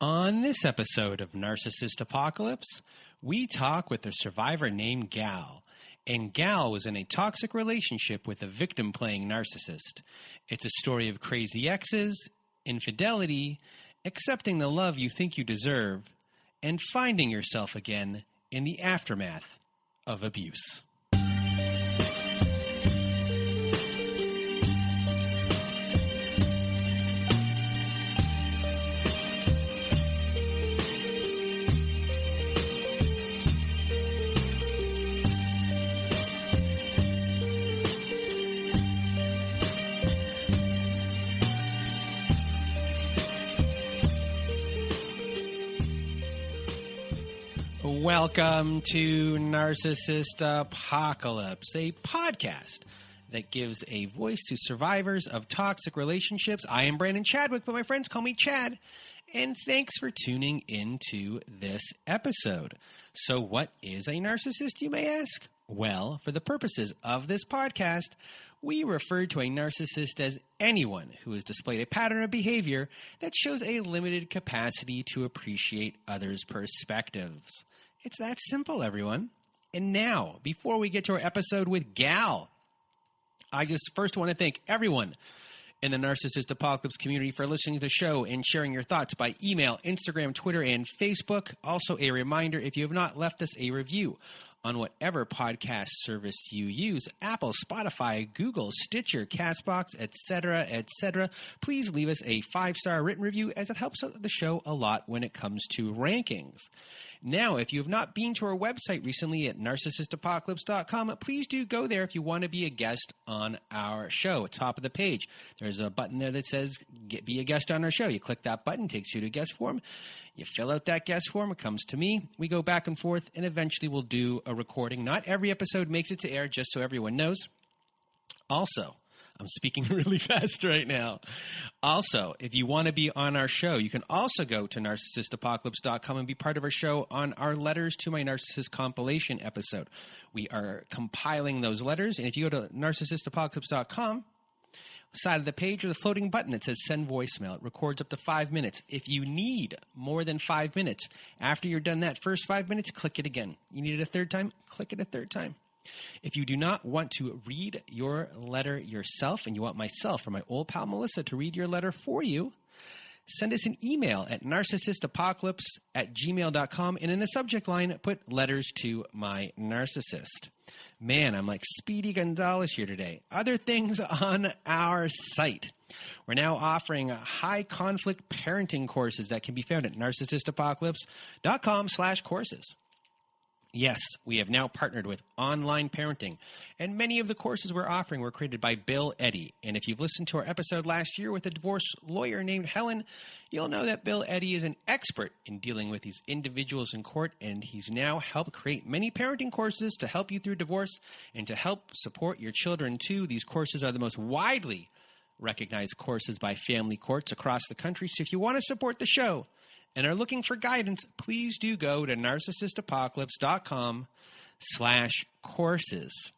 On this episode of Narcissist Apocalypse, we talk with a survivor named Gal. And Gal was in a toxic relationship with a victim-playing narcissist. It's a story of crazy exes, infidelity, accepting the love you think you deserve, and finding yourself again in the aftermath of abuse. Welcome to Narcissist Apocalypse, a podcast that gives a voice to survivors of toxic relationships. I am Brandon Chadwick, but my friends call me Chad. And thanks for tuning into this episode. So what is a narcissist, you may ask? Well, for the purposes of this podcast, we refer to a narcissist as anyone who has displayed a pattern of behavior that shows a limited capacity to appreciate others' perspectives. It's that simple, everyone. And now, before we get to our episode with Gal, I just first want to thank everyone in the Narcissist Apocalypse community for listening to the show and sharing your thoughts by email, Instagram, Twitter, and Facebook. Also, a reminder, if you have not left us a review on whatever podcast service you use, Apple, Spotify, Google, Stitcher, CastBox, etc., please leave us a 5-star written review as it helps out the show a lot when it comes to rankings. Now, if you have not been to our website recently at narcissistapocalypse.com, please do go there if you want to be a guest on our show. At the top of the page, there's a button there that says be a guest on our show. You click that button, takes you to a guest form. You fill out that guest form. It comes to me. We go back and forth, and eventually we'll do a recording. Not every episode makes it to air, just so everyone knows. Also, I'm speaking really fast right now. Also, if you want to be on our show, you can also go to narcissistapocalypse.com and be part of our show on our Letters to My Narcissist compilation episode. We are compiling those letters, and if you go to narcissistapocalypse.com, side of the page, there's a floating button that says send voicemail. It records up to 5 minutes. If you need more than 5 minutes, after you're done that first 5 minutes, click it again. You need it a third time? Click it a third time. If you do not want to read your letter yourself and you want myself or my old pal Melissa to read your letter for you, send us an email at narcissistapocalypse@gmail.com and in the subject line, put letters to my narcissist. Man, I'm like Speedy Gonzalez here today. Other things on our site. We're now offering high-conflict parenting courses that can be found at narcissistapocalypse.com/courses. Yes, we have now partnered with Online Parenting, and many of the courses we're offering were created by Bill Eddy. And if you've listened to our episode last year with a divorce lawyer named Helen, you'll know that Bill Eddy is an expert in dealing with these individuals in court, and he's now helped create many parenting courses to help you through divorce and to help support your children too. These courses are the most widely recognized courses by family courts across the country. So if you want to support the show and are looking for guidance, please do go to narcissistapocalypse.com/courses.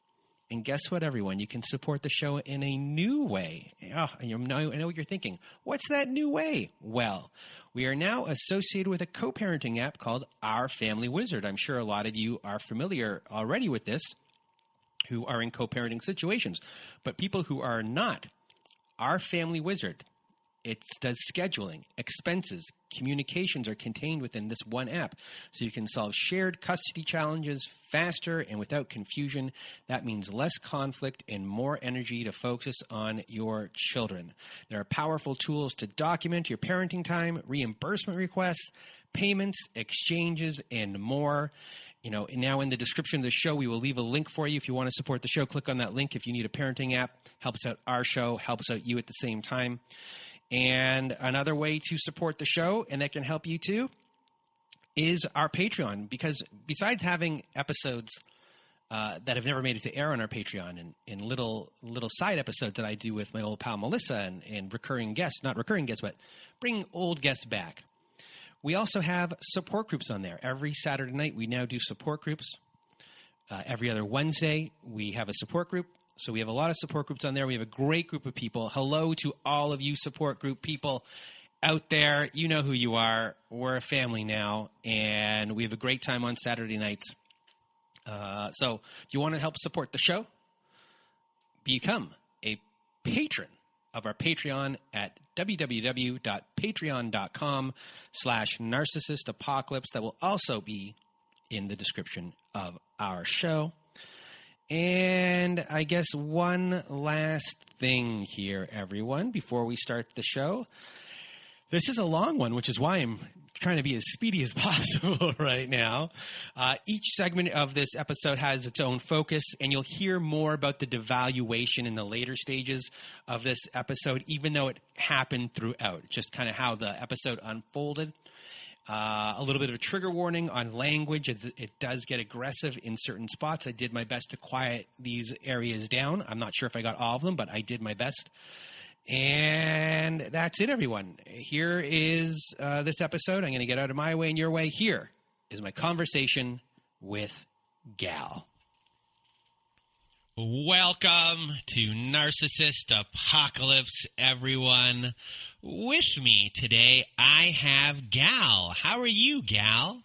And guess what, everyone? You can support the show in a new way. Oh, I know what you're thinking. What's that new way? Well, we are now associated with a co-parenting app called Our Family Wizard. I'm sure a lot of you are familiar already with this who are in co-parenting situations. But people who are not, Our Family Wizard, it does scheduling, expenses, communications are contained within this one app. So you can solve shared custody challenges faster and without confusion. That means less conflict and more energy to focus on your children. There are powerful tools to document your parenting time, reimbursement requests, payments, exchanges, and more. You know, now in the description of the show, we will leave a link for you. If you want to support the show, click on that link. If you need a parenting app, helps out our show, helps out you at the same time. And another way to support the show, and that can help you too, is our Patreon. Because besides having episodes that have never made it to air on our Patreon and little side episodes that I do with my old pal Melissa and recurring guests, not recurring guests, but bring old guests back, we also have support groups on there. Every Saturday night, we now do support groups. Every other Wednesday, we have a support group. So we have a lot of support groups on there. We have a great group of people. Hello to all of you support group people. out there, you know who you are. We're a family now, and we have a great time on Saturday nights. So if you want to help support the show, become a patron of our Patreon at www.patreon.com/narcissistapocalypse. That will also be in the description of our show. And I guess one last thing here, everyone, before we start the show. This is a long one, which is why I'm trying to be as speedy as possible right now. Each segment of this episode has its own focus, and you'll hear more about the devaluation in the later stages of this episode, even though it happened throughout, just kind of how the episode unfolded. A little bit of a trigger warning on language. It does get aggressive in certain spots. I did my best to quiet these areas down. I'm not sure if I got all of them, but I did my best. And that's it, everyone. Here is this episode. I'm going to get out of my way and your way. Here is my conversation with Gal. Welcome to Narcissist Apocalypse, everyone. With me today, I have Gal. How are you, Gal?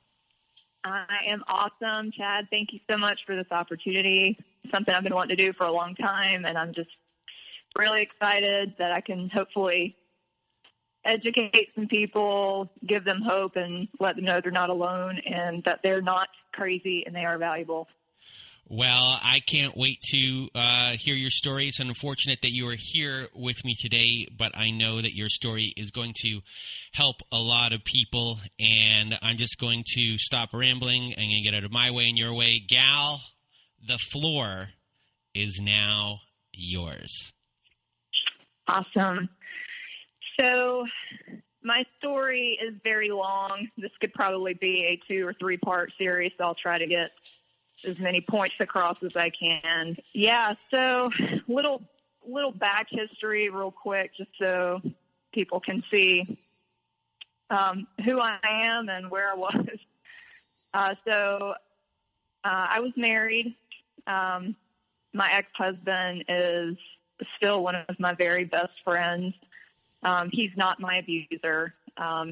I am awesome, Chad. Thank you so much for this opportunity. Something I've been wanting to do for a long time, and I'm just really excited that I can hopefully educate some people, give them hope, and let them know they're not alone and that they're not crazy and they are valuable. Well, I can't wait to hear your story. It's unfortunate that you are here with me today, but I know that your story is going to help a lot of people, and I'm just going to stop rambling. I'm going to get out of my way and your way. Gal, the floor is now yours. Awesome. So my story is very long. This could probably be a 2 or 3 part series, so I'll try to get as many points across as I can. Yeah, so little back history real quick, just so people can see who I am and where I was. So I was married. My ex-husband is still one of my very best friends. He's not my abuser.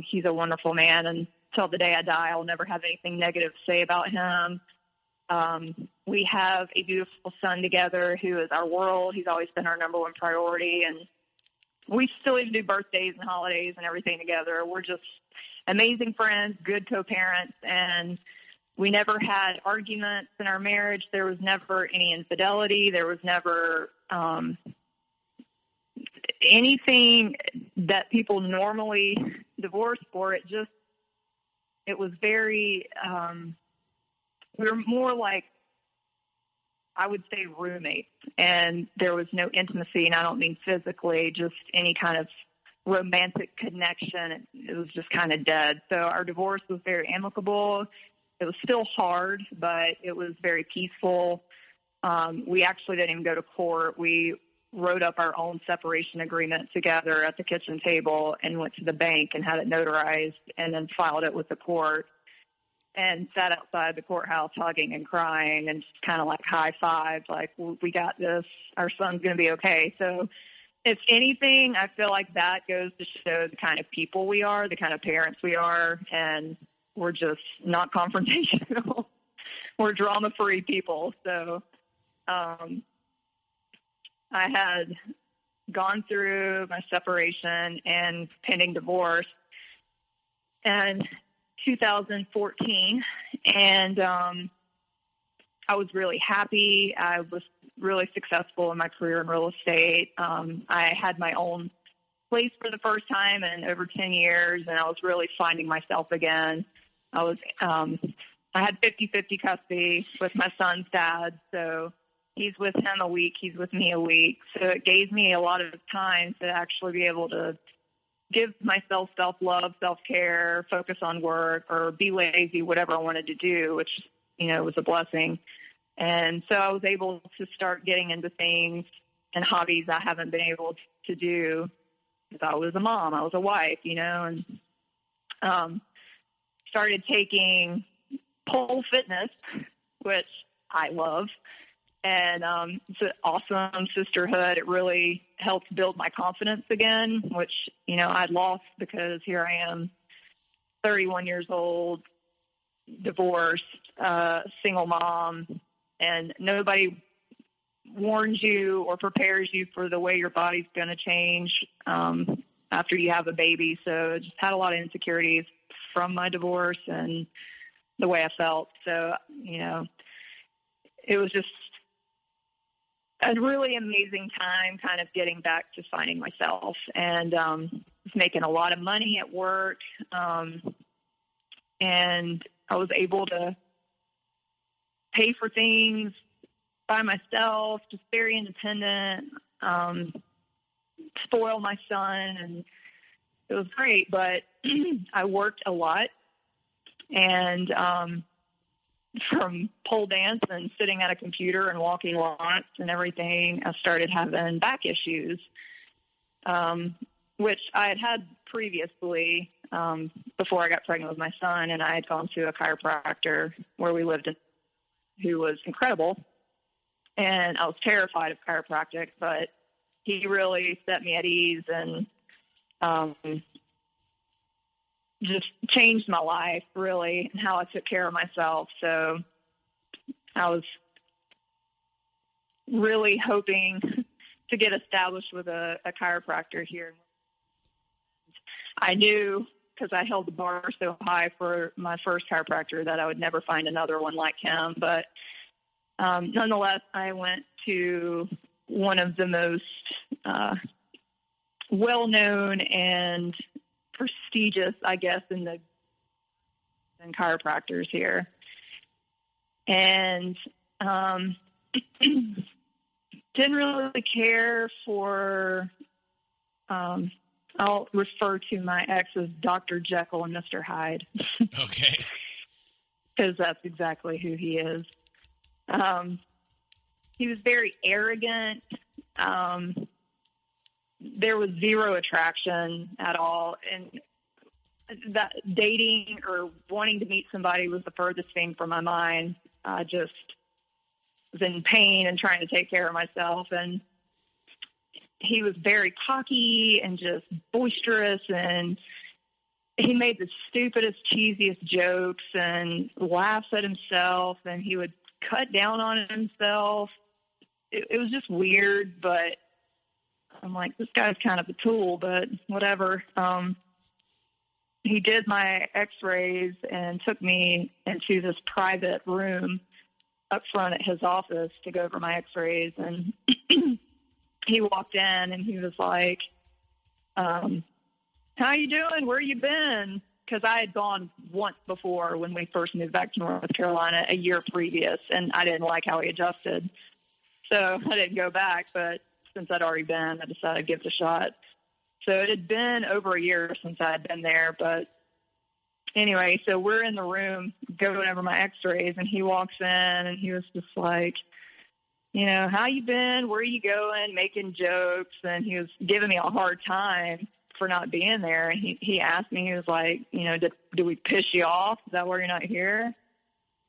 He's a wonderful man, and till the day I die, I'll never have anything negative to say about him. We have a beautiful son together who is our world. He's always been our number one priority, and we still even do birthdays and holidays and everything together. We're just amazing friends, good co-parents, and we never had arguments in our marriage. There was never any infidelity. There was never anything that people normally divorce for. It was very, we were more like, I would say, roommates, and there was no intimacy, and I don't mean physically, just any kind of romantic connection. It was just kind of dead. So our divorce was very amicable. It was still hard, but it was very peaceful. We actually didn't even go to court. We wrote up our own separation agreement together at the kitchen table and went to the bank and had it notarized and then filed it with the court and sat outside the courthouse hugging and crying and just kind of like high-fived, like, we got this. Our son's going to be okay. So if anything, I feel like that goes to show the kind of people we are, the kind of parents we are, and we're just not confrontational. We're drama-free people. So I had gone through my separation and pending divorce in 2014, and I was really happy. I was really successful in my career in real estate. I had my own place for the first time in over 10 years, and I was really finding myself again. I had 50-50 custody with my son's dad, so he's with him a week, he's with me a week. So it gave me a lot of time to actually be able to give myself self-love, self-care, focus on work, or be lazy, whatever I wanted to do, which, was a blessing. And so I was able to start getting into things and hobbies I haven't been able to do because I was a mom, I was a wife, and started taking pole fitness, which I love. And it's an awesome sisterhood. It really helped build my confidence again, which, you know, I'd lost because here I am, 31 years old, divorced, single mom, and nobody warns you or prepares you for the way your body's going to change after you have a baby. So I just had a lot of insecurities from my divorce and the way I felt. So, you know, it was just a really amazing time kind of getting back to finding myself, and was making a lot of money at work. And I was able to pay for things by myself, just very independent, spoil my son, and it was great. But I worked a lot, and from pole dance and sitting at a computer and walking lots and everything, I started having back issues, which I had previously before I got pregnant with my son, and I had gone to a chiropractor where we lived in, who was incredible. And I was terrified of chiropractic, but he really set me at ease and just changed my life, really, and how I took care of myself. So I was really hoping to get established with a chiropractor here. I knew, because I held the bar so high for my first chiropractor, that I would never find another one like him. But nonetheless, I went to one of the most well-known and prestigious, I guess, in chiropractors here. And didn't really care for, I'll refer to my ex as Dr. Jekyll and Mr. Hyde. Okay. Because that's exactly who he is. He was very arrogant. There was zero attraction at all. And that dating or wanting to meet somebody was the furthest thing from my mind. I just was in pain and trying to take care of myself. And he was very cocky and just boisterous, and he made the stupidest, cheesiest jokes and laughs at himself, and he would cut down on himself. It was just weird, but I'm like, this guy's kind of a tool, but whatever. He did my x-rays and took me into this private room up front at his office to go over my x-rays. And he walked in and he was like, how you doing? Where you been? Because I had gone once before when we first moved back to North Carolina a year previous, and I didn't like how he adjusted. So I didn't go back, but since I'd already been, I decided to give it a shot. So it had been over a year since I had been there. But anyway, so we're in the room going over my x-rays, and he walks in, and he was just like, you know, how you been? Where you going? Making jokes. And he was giving me a hard time for not being there. And he asked me, he was like, you know, did we piss you off? Is that why you're not here?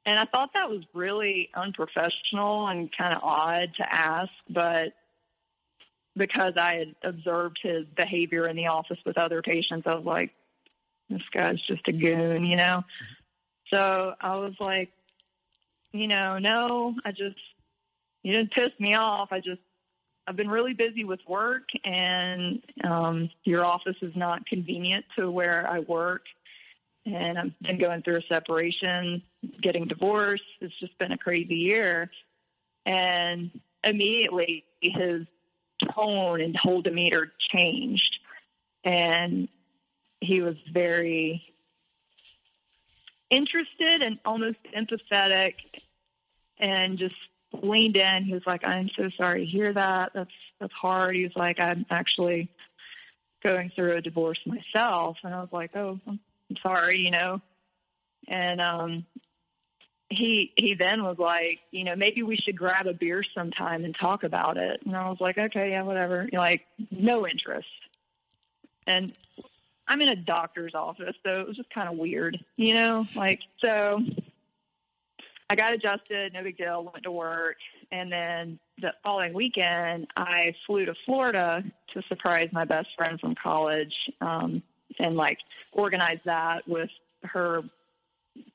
And I thought that was really unprofessional and kind of odd to ask, but because I had observed his behavior in the office with other patients, I was like, this guy's just a goon, you know? So I was like, you know, no, you didn't piss me off. I've been really busy with work, and your office is not convenient to where I work. And I've been going through a separation, getting divorced. It's just been a crazy year. And immediately his tone and whole demeanor changed. And he was very interested and almost empathetic, and just leaned in. He was like, I'm so sorry to hear that. That's hard. He was like, I'm actually going through a divorce myself. And I was like, oh, I'm sorry, you know. And he then was like, you know, maybe we should grab a beer sometime and talk about it. And I was like, okay, yeah, whatever. Like, no interest. And I'm in a doctor's office, so it was just kind of weird, you know? Like, so I got adjusted, no big deal, went to work. And then the following weekend, I flew to Florida to surprise my best friend from college, and like organize that with her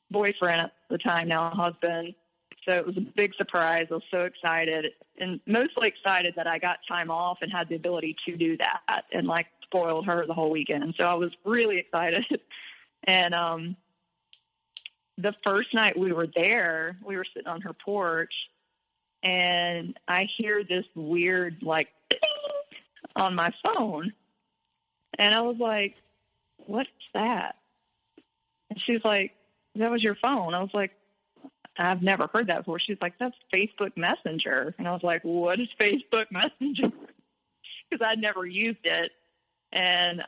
boyfriend at the time, now husband. So it was a big surprise. I was so excited, and mostly excited that I got time off and had the ability to do that, and like spoiled her the whole weekend. So I was really excited. And the first night we were there, we were sitting on her porch, and I hear this weird like on my phone, and I was like, "What's that?" And she's like, "That was your phone." I was like, "I've never heard that before." She's like, "That's Facebook Messenger." And I was like, "What is Facebook Messenger?" Because I'd never used it and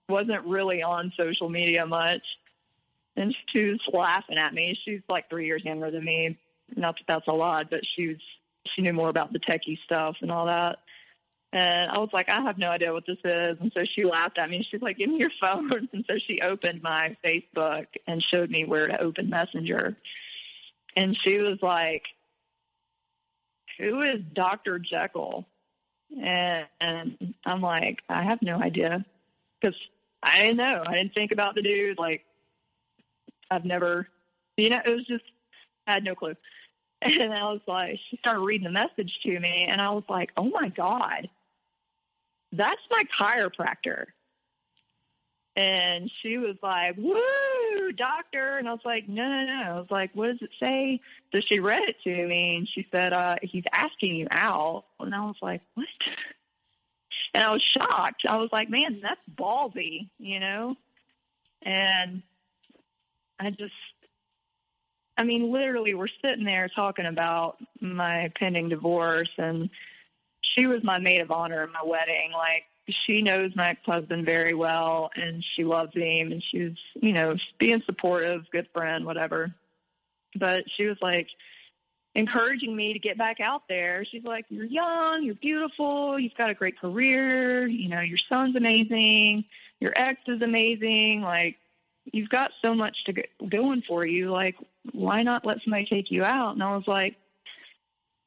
wasn't really on social media much. And she was laughing at me. She's like 3 years younger than me. Not that that's a lot, but she knew more about the techie stuff and all that. And I was like, "I have no idea what this is." And so she laughed at me. She's like, "Give me your phone." And so she opened my Facebook and showed me where to open Messenger. And she was like, "Who is Dr. Jekyll?" And I'm like, "I have no idea." Because I didn't know. I didn't think about the dude. Like, I've never, it was just, I had no clue. And I was like, she started reading the message to me, and I was like, "Oh my God, that's my chiropractor." And she was like, "Woo, doctor." And I was like, No. I was like, "What does it say?" So she read it to me, and she said, "He's asking you out." And I was like, "What?" And I was shocked. I was like, "Man, that's ballsy, And literally we're sitting there talking about my pending divorce, and she was my maid of honor in my wedding. Like, she knows my ex-husband very well, and she loves him, and she was, being supportive, good friend, whatever. But she was like encouraging me to get back out there. She's like, "You're young, you're beautiful, you've got a great career, your son's amazing, your ex is amazing, like, you've got so much going for you. Like, why not let somebody take you out?" And I was like,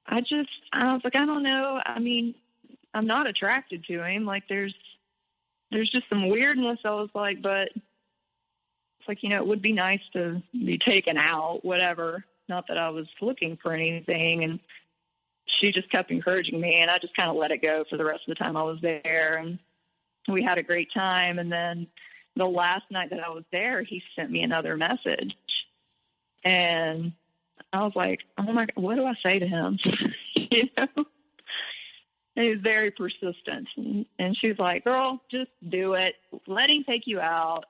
I don't know. I'm not attracted to him. Like, there's just some weirdness. I was like, but it's like, it would be nice to be taken out, whatever. Not that I was looking for anything. And she just kept encouraging me, and I just kind of let it go for the rest of the time I was there. And we had a great time. And then the last night that I was there, he sent me another message. And I was like, "Oh my God, what do I say to him?" And he was very persistent. And she was like, "Girl, just do it. Let him take you out,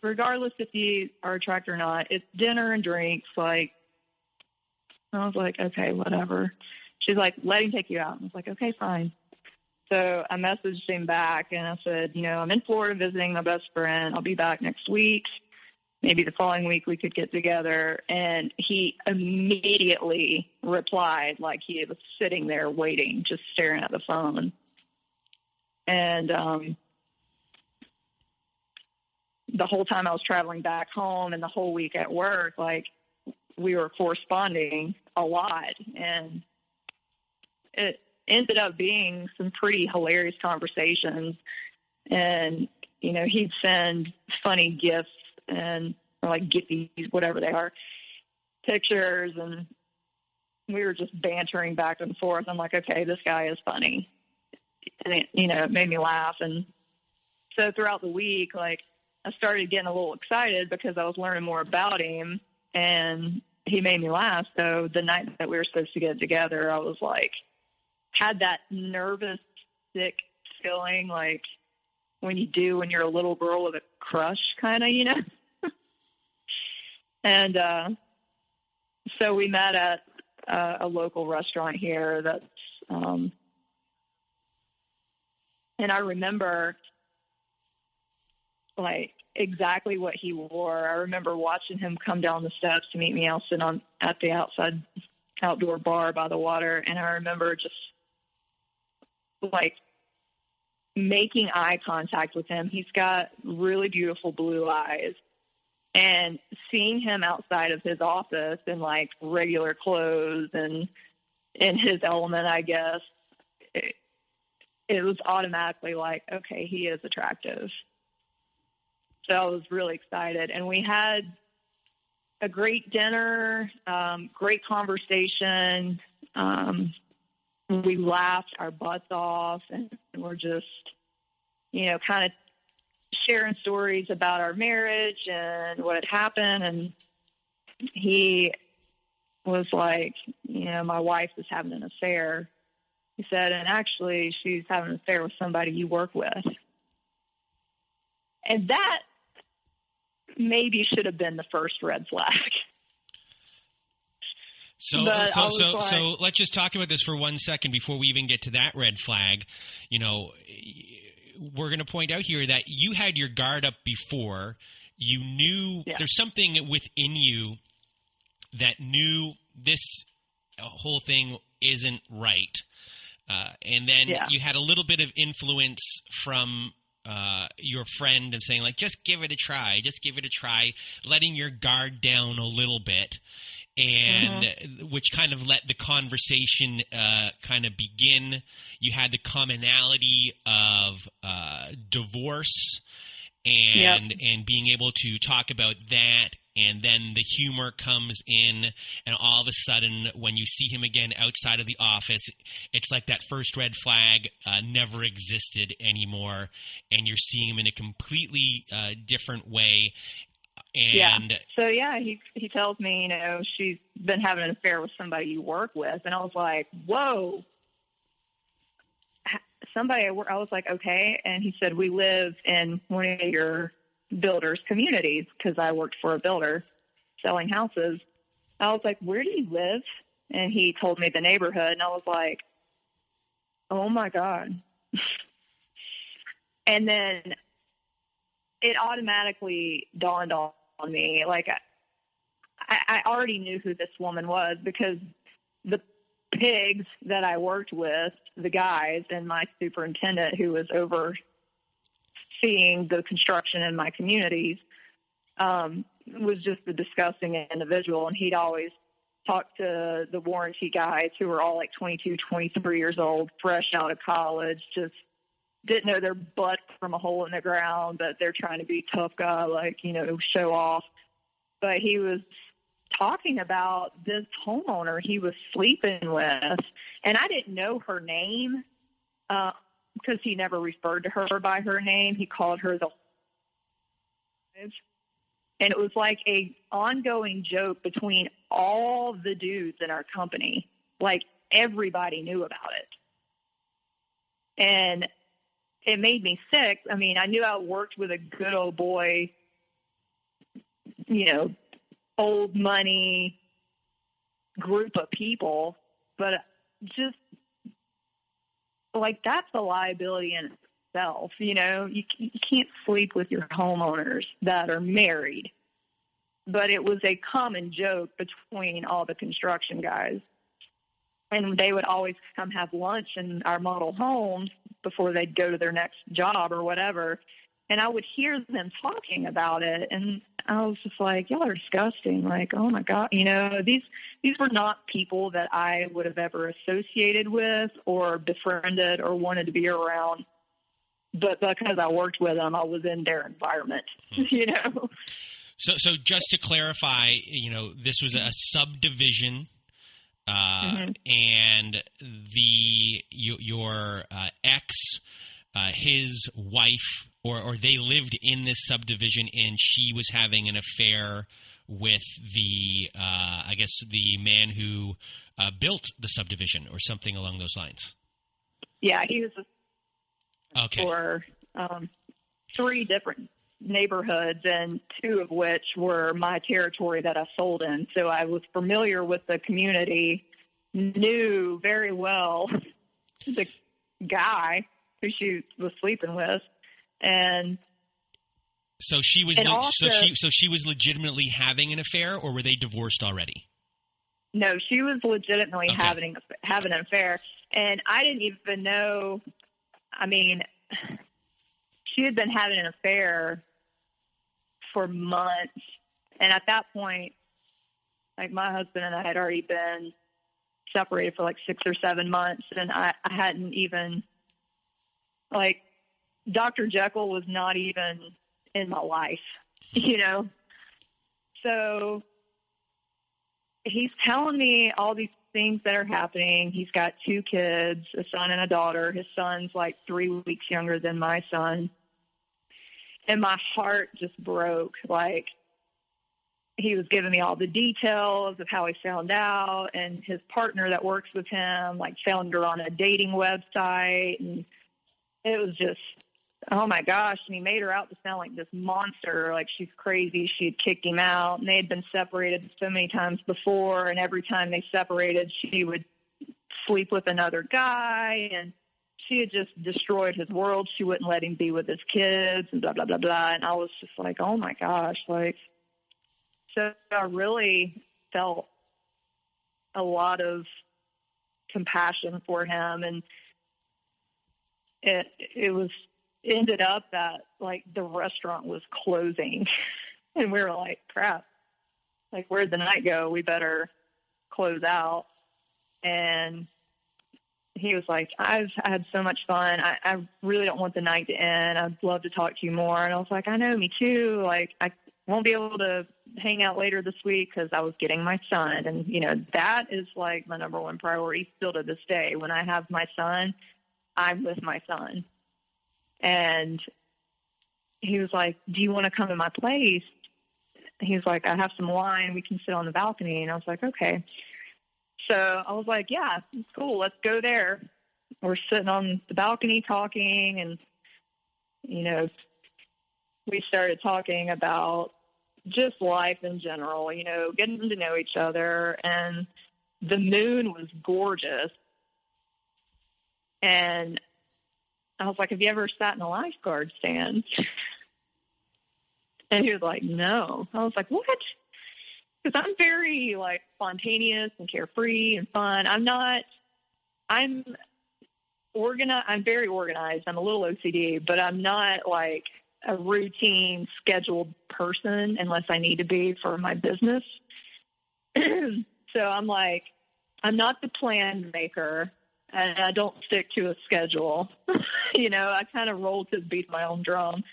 regardless if you are attracted or not. It's dinner and drinks." Like, I was like, "Okay, whatever." She's like, "Let him take you out." And I was like, "Okay, fine." So I messaged him back, and I said, "I'm in Florida visiting my best friend. I'll be back next week. Maybe the following week we could get together." And he immediately replied, like he was sitting there waiting, just staring at the phone. And the whole time I was traveling back home and the whole week at work, like, we were corresponding a lot. And it ended up being some pretty hilarious conversations. And, he'd send funny gifts or like gifties, whatever they are, pictures, and we were just bantering back and forth. I'm like, okay, this guy is funny. And it made me laugh. And so throughout the week, like, I started getting a little excited because I was learning more about him, and he made me laugh. So the night that we were supposed to get together, I was like, had that nervous, sick feeling, like when you're a little girl with a crush, kind of, And so we met at a local restaurant here that's, and I remember, like, exactly what he wore. I remember watching him come down the steps to meet me. I was sitting at the outdoor bar by the water, and I remember just, like, making eye contact with him. He's got really beautiful blue eyes, And seeing him outside of his office in like regular clothes and in his element, I guess, it was automatically like, okay, he is attractive. So I was really excited. And we had a great dinner, great conversation. We laughed our butts off, and we're just, kind of sharing stories about our marriage and what had happened. And he was like, my wife is having an affair. He said, and actually she's having an affair with somebody you work with. And that maybe should have been the first red flag. So let's just talk about this for 1 second before we even get to that red flag. We're going to point out here that you had your guard up before. You knew there's something within you that knew this whole thing isn't right. And then you had a little bit of influence from your friend and saying, like, just give it a try, letting your guard down a little bit. And which kind of let the conversation kind of begin. You had the commonality of divorce and being able to talk about that. And then the humor comes in, and all of a sudden, when you see him again outside of the office, it's like that first red flag never existed anymore, and you're seeing him in a completely different way. And he tells me, she's been having an affair with somebody you work with. And I was like, whoa, I was like, okay. And he said, we live in one of your builders' communities, because I worked for a builder selling houses. I was like, where do you live? And he told me the neighborhood. And I was like, oh my God. And then it automatically dawned on me. Like, I already knew who this woman was, because the pigs that I worked with, the guys, and my superintendent who was overseeing the construction in my communities, was just a disgusting individual. And he'd always talk to the warranty guys who were all like 22, 23 years old, fresh out of college, just didn't know their butt from a hole in the ground, but they're trying to be tough guy, like, show off. But he was talking about this homeowner he was sleeping with, and I didn't know her name because he never referred to her by her name. He called her and it was like a ongoing joke between all the dudes in our company. Like, everybody knew about it. And it made me sick. I mean, I knew I worked with a good old boy, old money group of people, but just like, that's a liability in itself. You can't sleep with your homeowners that are married. But it was a common joke between all the construction guys. And they would always come have lunch in our model homes before they'd go to their next job or whatever. And I would hear them talking about it. And I was just like, y'all are disgusting. Like, oh my God, these were not people that I would have ever associated with or befriended or wanted to be around. But because I worked with them, I was in their environment, So just to clarify, this was a subdivision. And your ex, his wife, or they lived in this subdivision, and she was having an affair with the man who built the subdivision, or something along those lines. Yeah, he was for 3 different neighborhoods, and 2 of which were my territory that I sold in. So I was familiar with the community, knew very well the guy who she was sleeping with, and so she was she was legitimately having an affair, or were they divorced already? No, she was legitimately having an affair, and I didn't even know. I mean, she had been having an affair for months, And at that point, like, my husband and I had already been separated for like 6 or 7 months, and I hadn't even, like, Dr. Jekyll was not even in my life, you know? So he's telling me all these things that are happening. He's got 2 kids, a son and a daughter. His son's like 3 weeks younger than my son. And my heart just broke. Like, he was giving me all the details of how he found out, and his partner that works with him, like, found her on a dating website. And it was just, oh my gosh. And he made her out to sound like this monster, like she's crazy. She had kicked him out, and they had been separated so many times before. And every time they separated, she would sleep with another guy, and she had just destroyed his world. She wouldn't let him be with his kids, and blah, blah, blah, blah. And I was just like, oh my gosh. Like, so I really felt a lot of compassion for him. And it was, ended up that, like, the restaurant was closing, and we were like, crap, like, where'd the night go? We better close out. And he was like, I've had so much fun. I really don't want the night to end. I'd love to talk to you more. And I was like, I know, me too. Like, I won't be able to hang out later this week because I was getting my son. And, you know, that is like my number one priority still to this day. When I have my son, I'm with my son. And he was like, do you want to come to my place? He was like, I have some wine. We can sit on the balcony. And I was like, okay. So I was like, yeah, it's cool. Let's go there. We're sitting on the balcony talking, and, you know, we started talking about just life in general, you know, getting to know each other. And the moon was gorgeous. And I was like, have you ever sat in a lifeguard stand? And he was like, no. I was like, what? Because I'm very, like, spontaneous and carefree and fun. I'm very organized. I'm a little OCD, but I'm not, like, a routine, scheduled person unless I need to be for my business. So I'm like, I'm not the plan maker, and I don't stick to a schedule. You know, I kind of roll to the beat of my own drum.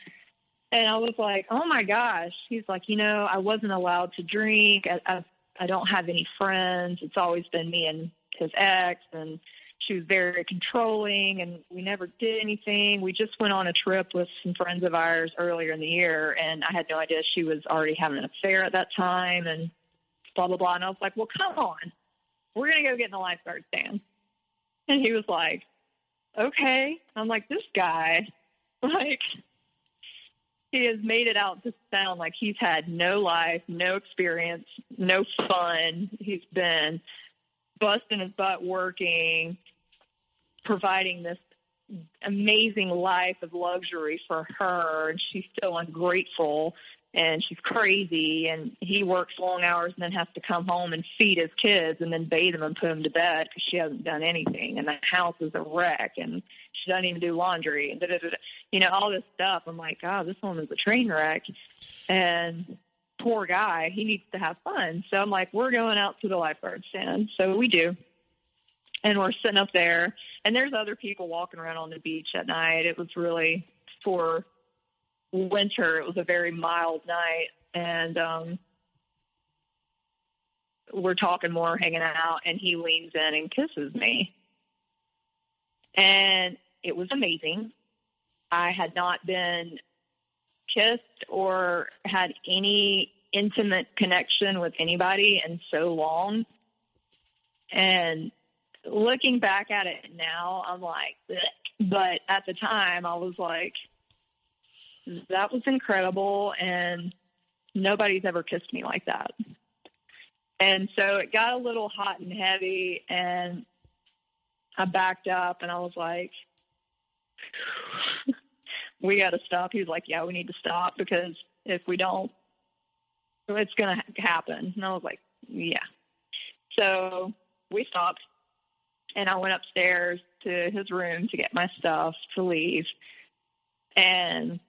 And I was like, oh my gosh. He's like, you know, I wasn't allowed to drink. I don't have any friends. It's always been me and his ex, and she was very controlling, and we never did anything. We just went on a trip with some friends of ours earlier in the year, and I had no idea she was already having an affair at that time, and blah, blah, blah. And I was like, well, come on. We're going to go get in the lifeguard stand. And he was like, okay. I'm like, this guy, like, he has made it out to sound like he's had no life, no experience, no fun. He's been busting his butt working, providing this amazing life of luxury for her, and she's so ungrateful, and she's crazy, and he works long hours and then has to come home and feed his kids and then bathe them and put them to bed because she hasn't done anything, and the house is a wreck, and she doesn't even do laundry, and you know, all this stuff. I'm like, God, this woman's a train wreck, and poor guy, he needs to have fun. So I'm like, we're going out to the lifeguard stand. So we do. And we're sitting up there, and there's other people walking around on the beach at night. It was really, for winter, it was a very mild night. And we're talking more, hanging out, and he leans in and kisses me. And it was amazing. I had not been kissed or had any intimate connection with anybody in so long. And looking back at it now, I'm like, bleh. But at the time I was like, that was incredible, and nobody's ever kissed me like that. And so it got a little hot and heavy, and I backed up, and I was like, we got to stop. He was like, yeah, we need to stop, because if we don't, it's going to happen. And I was like, yeah. So we stopped, and I went upstairs to his room to get my stuff to leave. And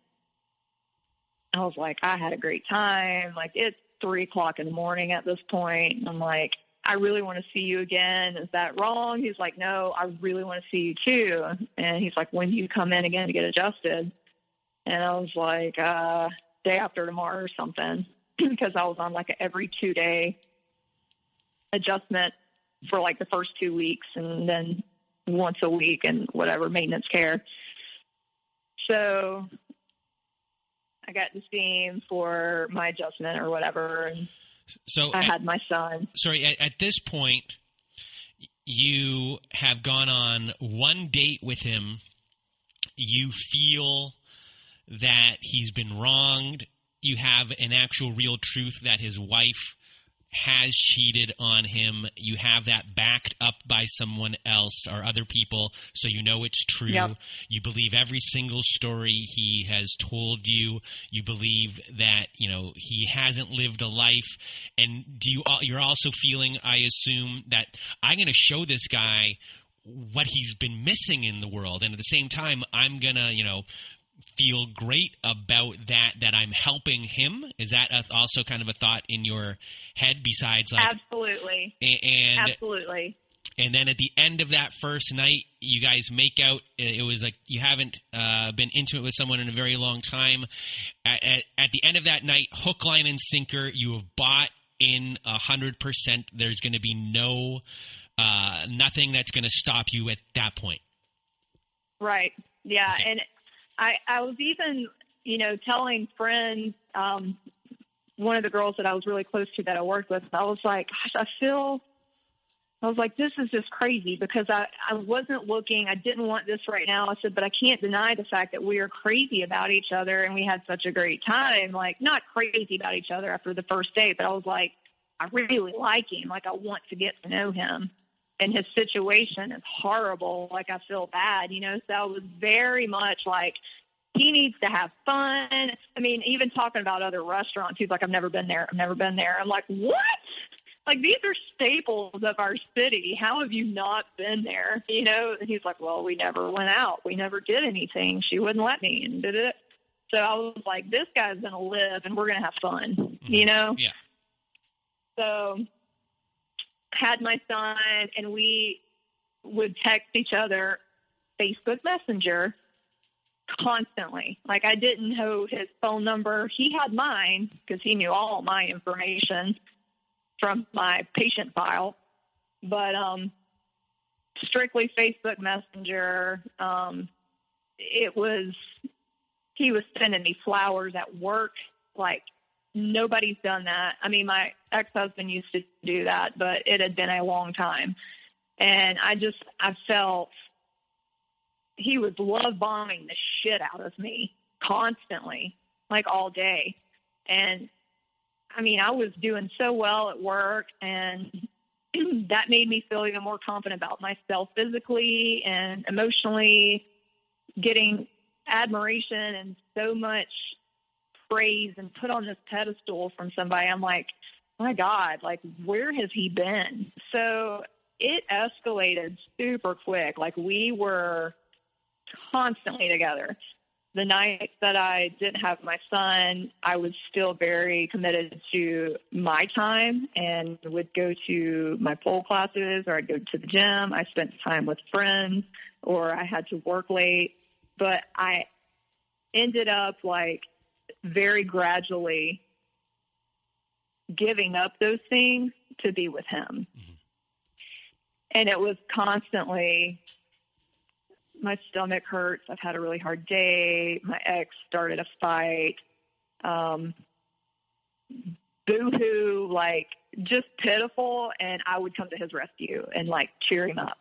I was like, I had a great time. Like, it's 3:00 in the morning at this point. And I'm like, I really want to see you again. Is that wrong? He's like, no, I really want to see you too. And he's like, when do you come in again to get adjusted? And I was like, day after tomorrow or something, because I was on like a every 2-day adjustment for like the first 2 weeks, and then once a week and whatever maintenance care. So I got to see him for my adjustment or whatever, and so I had my son. Sorry, at this point, you have gone on one date with him. You feel that he's been wronged. You have an actual real truth that his wife has cheated on him. You have that backed up by someone else or other people, so you know it's true. Yep. You believe every single story he has told you. You believe that, you know, he hasn't lived a life. And you're also feeling, I assume, that I'm going to show this guy what he's been missing in the world, and at the same time, I'm going to, you know, feel great about that I'm helping him. Is that also kind of a thought in your head besides like Absolutely. Absolutely. And then at the end of that first night, you guys make out. It was like you haven't been intimate with someone in a very long time. At the end of that night, hook, line, and sinker, you have bought in 100%. There's going to be nothing that's going to stop you at that point. Right. Yeah. Okay. And I was even, you know, telling friends, one of the girls that I was really close to that I worked with, I was like, gosh, I was like, this is just crazy, because I wasn't looking, I didn't want this right now. I said, but I can't deny the fact that we are crazy about each other and we had such a great time. Like, not crazy about each other after the first date, but I was like, I really like him. Like, I want to get to know him. And his situation is horrible. Like, I feel bad, you know? So I was very much like, he needs to have fun. I mean, even talking about other restaurants, he's like, I've never been there. I'm like, what? Like, these are staples of our city. How have you not been there? You know? And he's like, well, we never went out. We never did anything. She wouldn't let me, and did it. So I was like, this guy's going to live and we're going to have fun, you know? Yeah. So had my son, and we would text each other Facebook Messenger constantly. Like, I didn't know his phone number. He had mine because he knew all my information from my patient file, but strictly Facebook Messenger. He was sending me flowers at work. Like, nobody's done that. I mean, my ex-husband used to do that, but it had been a long time. And I felt he was love bombing the shit out of me constantly, like all day. And I mean, I was doing so well at work, and that made me feel even more confident about myself physically and emotionally, getting admiration and so much praise and put on this pedestal from somebody. I'm like, my God, like, where has he been? So it escalated super quick. Like, we were constantly together. The night that I didn't have my son, I was still very committed to my time and would go to my pole classes, or I'd go to the gym. I spent time with friends, or I had to work late. But I ended up, like, very gradually giving up those things to be with him. Mm-hmm. And it was constantly, my stomach hurts. I've had a really hard day. My ex started a fight. Boo-hoo, like, just pitiful. And I would come to his rescue and, like, cheer him up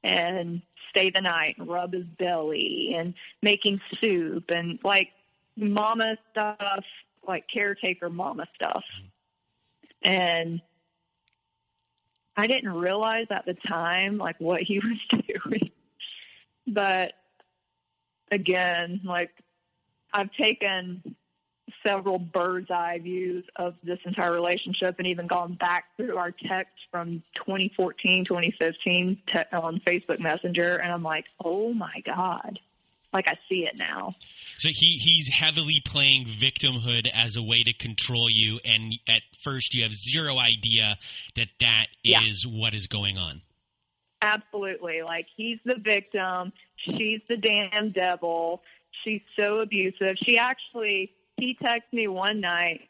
and stay the night and rub his belly and making soup and, like, mama stuff, like caretaker mama stuff. And I didn't realize at the time, like, what he was doing. But again, like, I've taken several bird's eye views of this entire relationship and even gone back through our texts from 2014, 2015 on Facebook Messenger. And I'm like, oh my God, like I see it now. So he's heavily playing victimhood as a way to control you, and at first you have zero idea that is what is going on. Absolutely. Like, he's the victim. She's the damn devil. She's so abusive. He texted me one night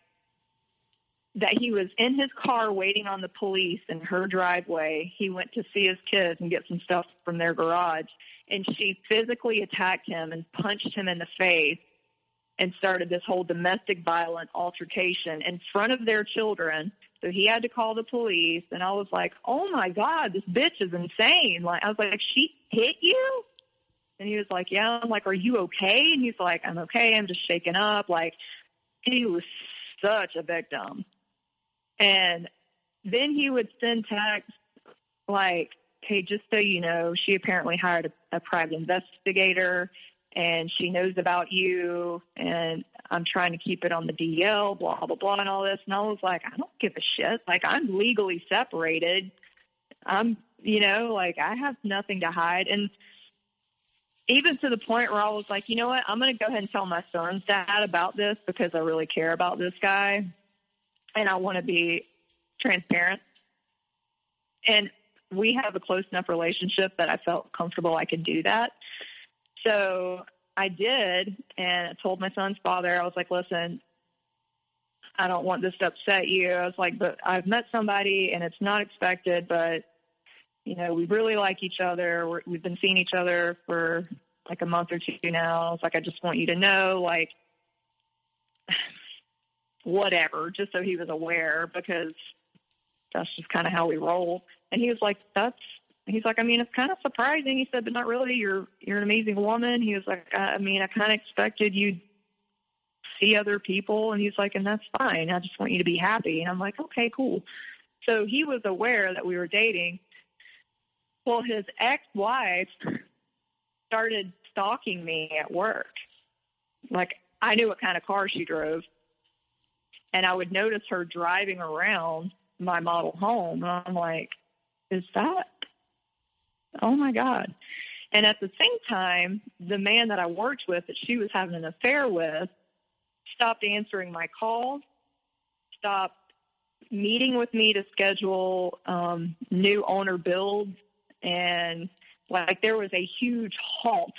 that he was in his car waiting on the police in her driveway. He went to see his kids and get some stuff from their garage, and she physically attacked him and punched him in the face and started this whole domestic violent altercation in front of their children. So he had to call the police, and I was like, oh my God, this bitch is insane. Like, I was like, she hit you? And he was like, yeah. I'm like, are you okay? And he's like, I'm okay. I'm just shaken up. Like, he was such a victim. And then he would send texts like, hey, just so you know, she apparently hired a private investigator, and she knows about you, and I'm trying to keep it on the DL, blah, blah, blah, and all this. And I was like, I don't give a shit. Like, I'm legally separated. I'm, like, I have nothing to hide. And even to the point where I was like, you know what, I'm going to go ahead and tell my son's dad about this because I really care about this guy, and I want to be transparent. And we have a close enough relationship that I felt comfortable I could do that. So I did, and I told my son's father, I was like, listen, I don't want this to upset you. I was like, but I've met somebody, and it's not expected, but, we really like each other. We've been seeing each other for like a month or two now. I was like, I just want you to know, like, whatever, just so he was aware, because that's just kind of how we roll. And he was like, he's like, I mean, it's kind of surprising. He said, but not really. You're an amazing woman. He was like, I mean, I kind of expected you'd see other people. And he's like, and that's fine. I just want you to be happy. And I'm like, okay, cool. So he was aware that we were dating. Well, his ex-wife started stalking me at work. Like, I knew what kind of car she drove, and I would notice her driving around my model home. And I'm like, is that, oh my God. And at the same time, the man that I worked with that she was having an affair with stopped answering my calls, stopped meeting with me to schedule new owner builds. And like, there was a huge halt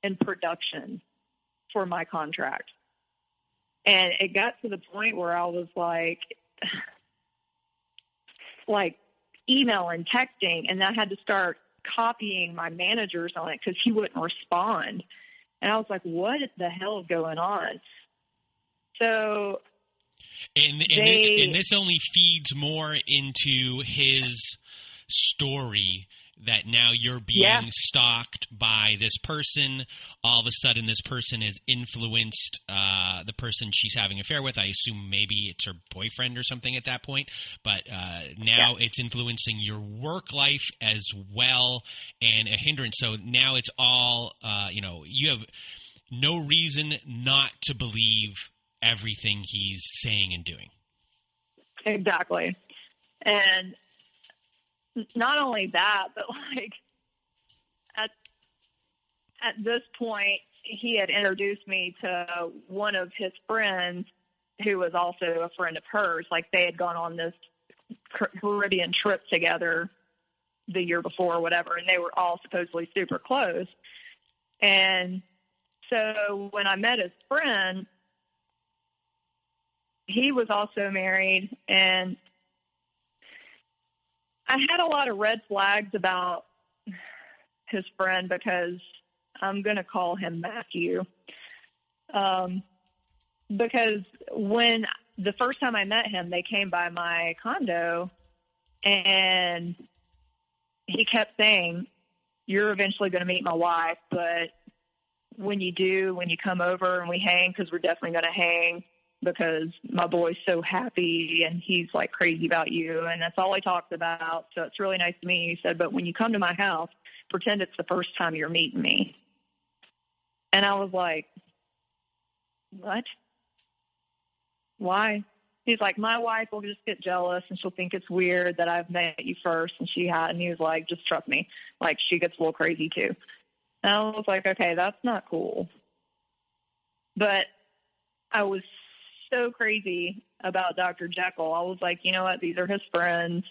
in production for my contract. And it got to the point where I was like emailing, texting, and I had to start copying my managers on it because he wouldn't respond. And I was like, what the hell is going on? So, and this only feeds more into his story that now you're being stalked by this person. All of a sudden, this person has influenced the person she's having an affair with. I assume maybe it's her boyfriend or something at that point. But now it's influencing your work life as well, and a hindrance. So now it's all, you have no reason not to believe everything he's saying and doing. Exactly. And not only that, but like at this point, he had introduced me to one of his friends who was also a friend of hers. Like, they had gone on this Caribbean trip together the year before or whatever, and they were all supposedly super close. And so when I met his friend, he was also married, and I had a lot of red flags about his friend because I'm going to call him Matthew. Because when the first time I met him, they came by my condo, and he kept saying, you're eventually going to meet my wife, but when you come over and we hang, because we're definitely going to hang, because my boy's so happy and he's like crazy about you. And that's all he talks about. So it's really nice to meet you. He said, but when you come to my house, pretend it's the first time you're meeting me. And I was like, what? Why? He's like, my wife will just get jealous and she'll think it's weird that I've met you first and she had. And he was like, just trust me. Like, she gets a little crazy too. And And I was like, okay, that's not cool. But I was so crazy about Dr. Jekyll. I was like, you know what? These are his friends.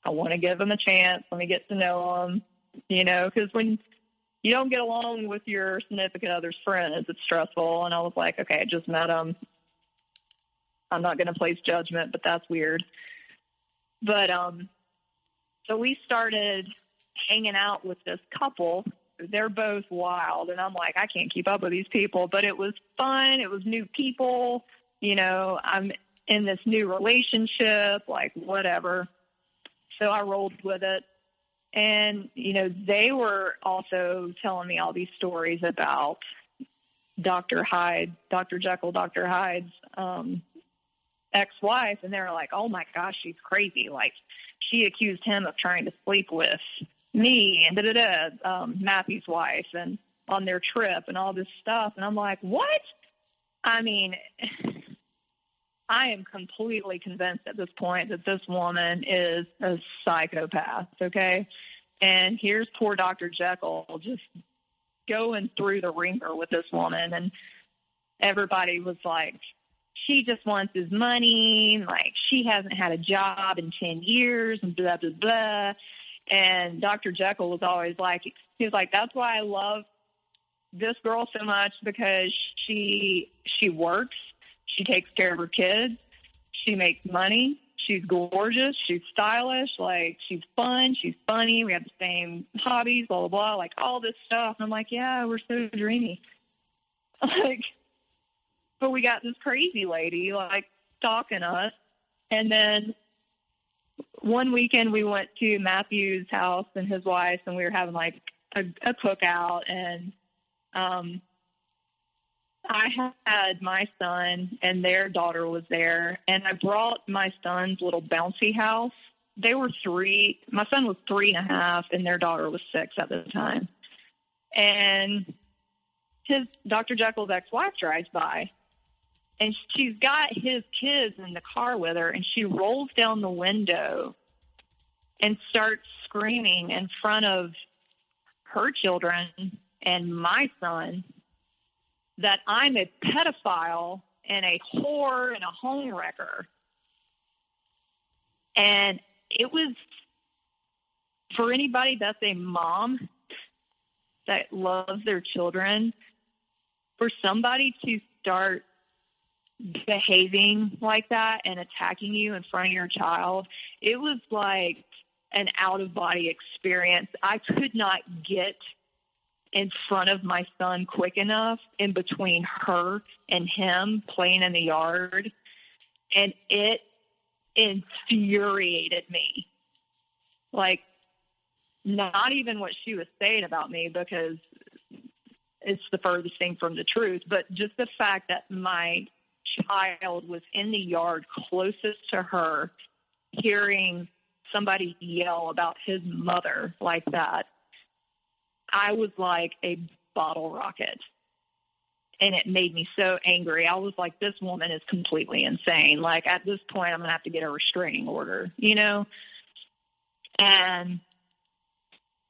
I want to give them a chance. Let me get to know them, because when you don't get along with your significant other's friends, it's stressful. And I was like, okay, I just met him. I'm not going to place judgment, but that's weird. But so we started hanging out with this couple. They're both wild. And I'm like, I can't keep up with these people. But it was fun. It was new people. I'm in this new relationship, like whatever. So I rolled with it. And, they were also telling me all these stories about Dr. Jekyll, Dr. Hyde's ex-wife. And they were like, oh, my gosh, she's crazy. Like, she accused him of trying to sleep with me and Matthew's wife and on their trip and all this stuff. And I'm like, what? I mean, I am completely convinced at this point that this woman is a psychopath, okay? And here's poor Dr. Jekyll just going through the ringer with this woman. And everybody was like, she just wants his money. Like, she hasn't had a job in 10 years and blah, blah, blah. And Dr. Jekyll was always like, he was like, that's why I love this girl so much, because she works. She takes care of her kids. She makes money. She's gorgeous. She's stylish. Like, she's fun. She's funny. We have the same hobbies, blah, blah, blah, like all this stuff. And I'm like, yeah, we're so dreamy. Like, but we got this crazy lady, like, stalking us. And then one weekend we went to Matthew's house and his wife, and we were having, like, a cookout. And I had my son and their daughter was there, and I brought my son's little bouncy house. They were 3. My son was 3.5, and their daughter was 6 at the time. And Dr. Jekyll's ex-wife drives by, and she's got his kids in the car with her, and she rolls down the window and starts screaming in front of her children and my son that I'm a pedophile and a whore and a home wrecker. And it was, for anybody that's a mom that loves their children, for somebody to start behaving like that and attacking you in front of your child, it was like an out-of-body experience. I could not get in front of my son quick enough in between her and him playing in the yard. And it infuriated me. Like, not even what she was saying about me, because it's the furthest thing from the truth, but just the fact that my child was in the yard closest to her, hearing somebody yell about his mother like that, I was like a bottle rocket. And it made me so angry. I was like, this woman is completely insane. Like, at this point, I'm going to have to get a restraining order, And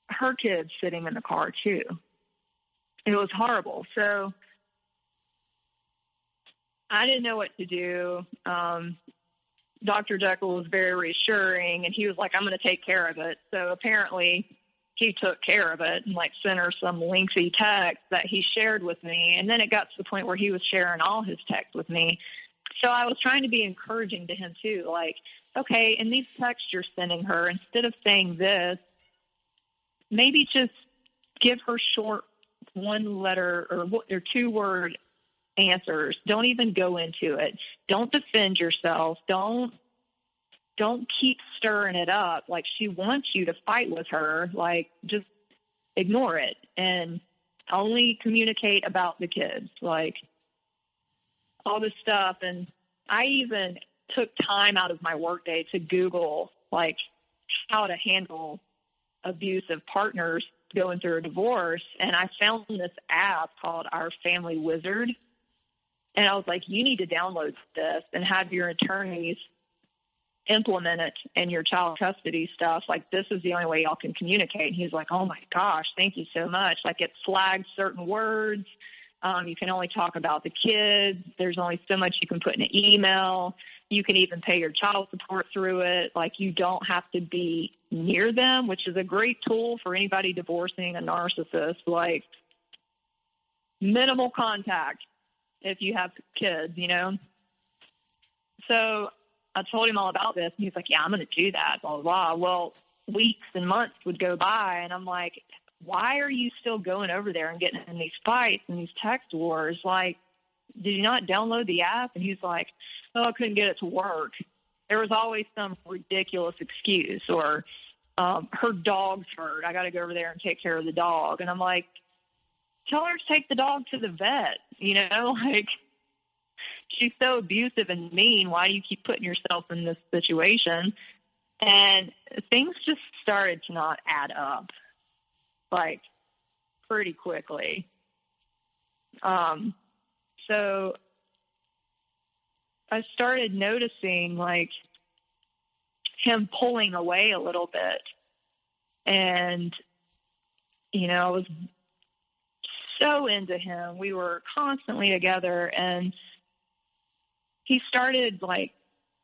her kids sitting in the car, too. It was horrible. So I didn't know what to do. Dr. Jekyll was very reassuring, and he was like, I'm going to take care of it. So apparently he took care of it and, like, sent her some lengthy text that he shared with me. And then it got to the point where he was sharing all his texts with me. So I was trying to be encouraging to him, too. Like, okay, in these texts you're sending her, instead of saying this, maybe just give her short 1-letter or 2-word answers. Don't even go into it. Don't defend yourself. Don't keep stirring it up. Like, she wants you to fight with her. Like, just ignore it and only communicate about the kids, like all this stuff. And I even took time out of my workday to Google, like, how to handle abusive partners going through a divorce. And I found this app called Our Family Wizard. And I was like, you need to download this and have your attorneys implement it in your child custody stuff. Like, this is the only way y'all can communicate. And he's like, oh my gosh, thank you so much. Like, it flags certain words. You can only talk about the kids. There's only so much you can put in an email. You can even pay your child support through it. Like, you don't have to be near them, which is a great tool for anybody divorcing a narcissist. Like, minimal contact if you have kids, you know? So I told him all about this, and he's like, yeah, I'm going to do that, blah, blah, blah. Well, weeks and months would go by, and I'm like, why are you still going over there and getting in these fights and these text wars? Like, did you not download the app? And he's like, oh, I couldn't get it to work. There was always some ridiculous excuse, or her dog's hurt. I got to go over there and take care of the dog. And I'm like, tell her to take the dog to the vet, you know, like, she's so abusive and mean. Why do you keep putting yourself in this situation? And things just started to not add up, like, pretty quickly. So I started noticing, like, him pulling away a little bit. And, you know, I was so into him. We were constantly together, and he started, like,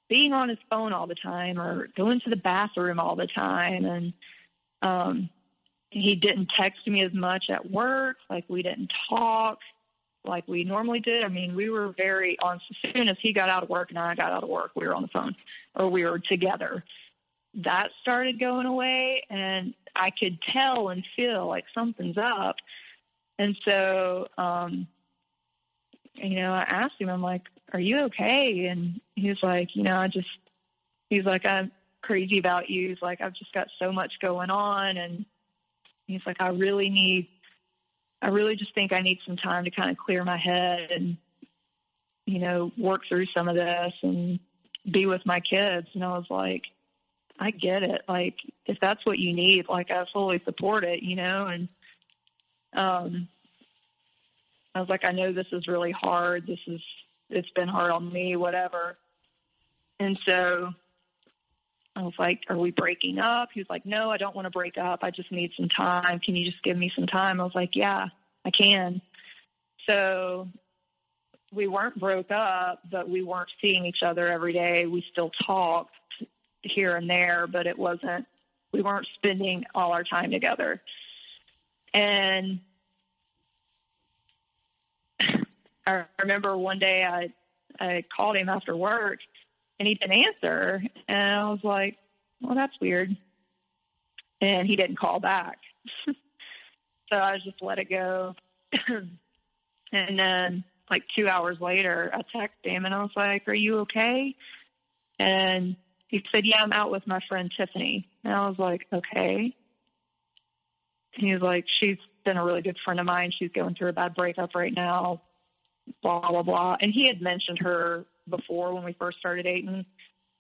being on his phone all the time or going to the bathroom all the time. And he didn't text me as much at work. Like, we didn't talk like we normally did. I mean, we were very on. As soon as he got out of work and I got out of work, we were on the phone or we were together. That started going away, and I could tell and feel like something's up. And so, you know, I asked him, I'm like, are you okay? And he was like, you know, he's like, I'm crazy about you. He's like, I've just got so much going on. And he's like, I really just think I need some time to kind of clear my head and, you know, work through some of this and be with my kids. And I was like, I get it. Like, if that's what you need, like, I fully support it, you know? And, I was like, I know this is really hard. It's been hard on me, whatever. And so I was like, are we breaking up? He was like, no, I don't want to break up. I just need some time. Can you just give me some time? I was like, yeah, I can. So we weren't broke up, but we weren't seeing each other every day. We still talked here and there, but we weren't spending all our time together. And I remember one day I called him after work and he didn't answer. And I was like, well, that's weird. And he didn't call back. So I just let it go. And then like 2 hours later, I texted him and I was like, are you okay? And he said, yeah, I'm out with my friend Tiffany. And I was like, okay. And he was like, she's been a really good friend of mine. She's going through a bad breakup right now, blah, blah, blah. And he had mentioned her before when we first started dating.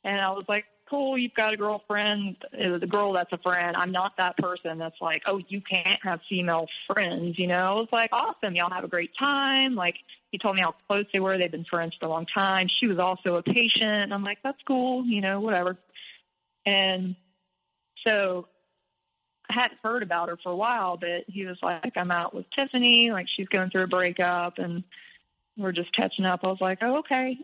And I was like, cool, you've got a girlfriend. It was a girl that's a friend. I'm not that person that's like, oh, you can't have female friends, you know? I was like, awesome, y'all have a great time. Like, he told me how close they were. They've been friends for a long time. She was also a patient. I'm like, that's cool, you know, whatever. And so I hadn't heard about her for a while, but he was like, I'm out with Tiffany. Like, she's going through a breakup, and we're just catching up. I was like, oh, okay.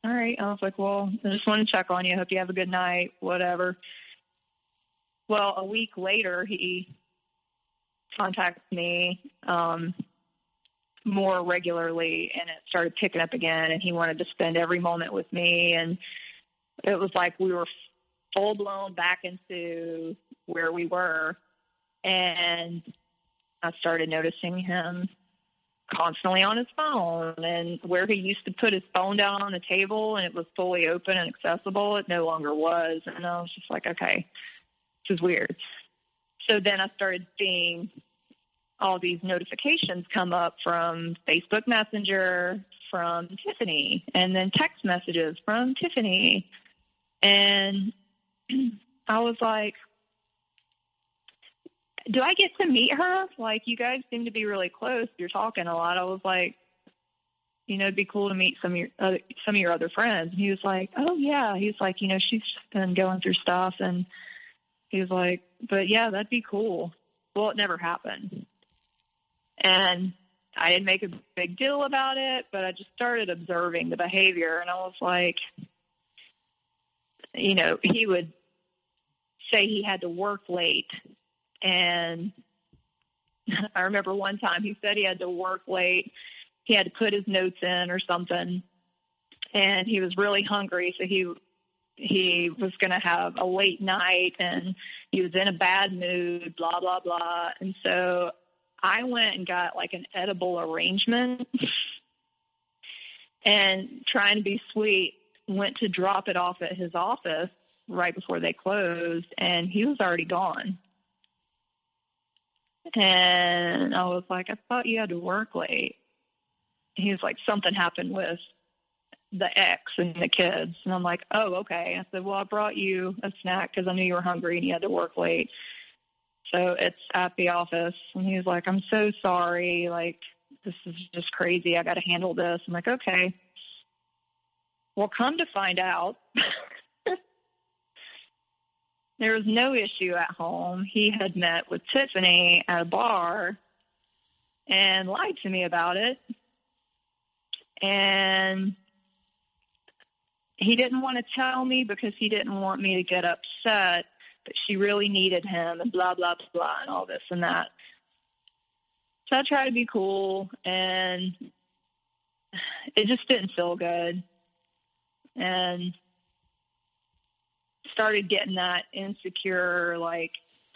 All right. I was like, well, I just want to check on you. Hope you have a good night, whatever. Well, a week later, he contacted me more regularly, and it started picking up again, and he wanted to spend every moment with me. And it was like we were full-blown back into where we were, and I started noticing him constantly on his phone, and where he used to put his phone down on the table and it was fully open and accessible, it no longer was. And I was just like, okay, this is weird. So then I started seeing all these notifications come up from Facebook Messenger, from Tiffany, and then text messages from Tiffany. And I was like, do I get to meet her? Like, you guys seem to be really close. You're talking a lot. I was like, it'd be cool to meet some of your other friends. And he was like, oh yeah. He's like, she's been going through stuff. And he was like, but yeah, that'd be cool. Well, it never happened. And I didn't make a big deal about it, but I just started observing the behavior. And I was like, he would say he had to work late. And I remember one time he said he had to work late. He had to put his notes in or something. And he was really hungry. So he was going to have a late night, and he was in a bad mood, blah, blah, blah. And so I went and got like an edible arrangement and, trying to be sweet, went to drop it off at his office right before they closed, and he was already gone. And I was like, I thought you had to work late. He was like, something happened with the ex and the kids. And I'm like, oh, okay. I said, well, I brought you a snack because I knew you were hungry and you had to work late. So it's at the office. And he was like, I'm so sorry. Like, this is just crazy. I got to handle this. I'm like, okay. Well, come to find out, there was no issue at home. He had met with Tiffany at a bar and lied to me about it. And he didn't want to tell me because he didn't want me to get upset, but she really needed him and blah, blah, blah, and all this and that. So I tried to be cool, and it just didn't feel good. And started getting that insecure, like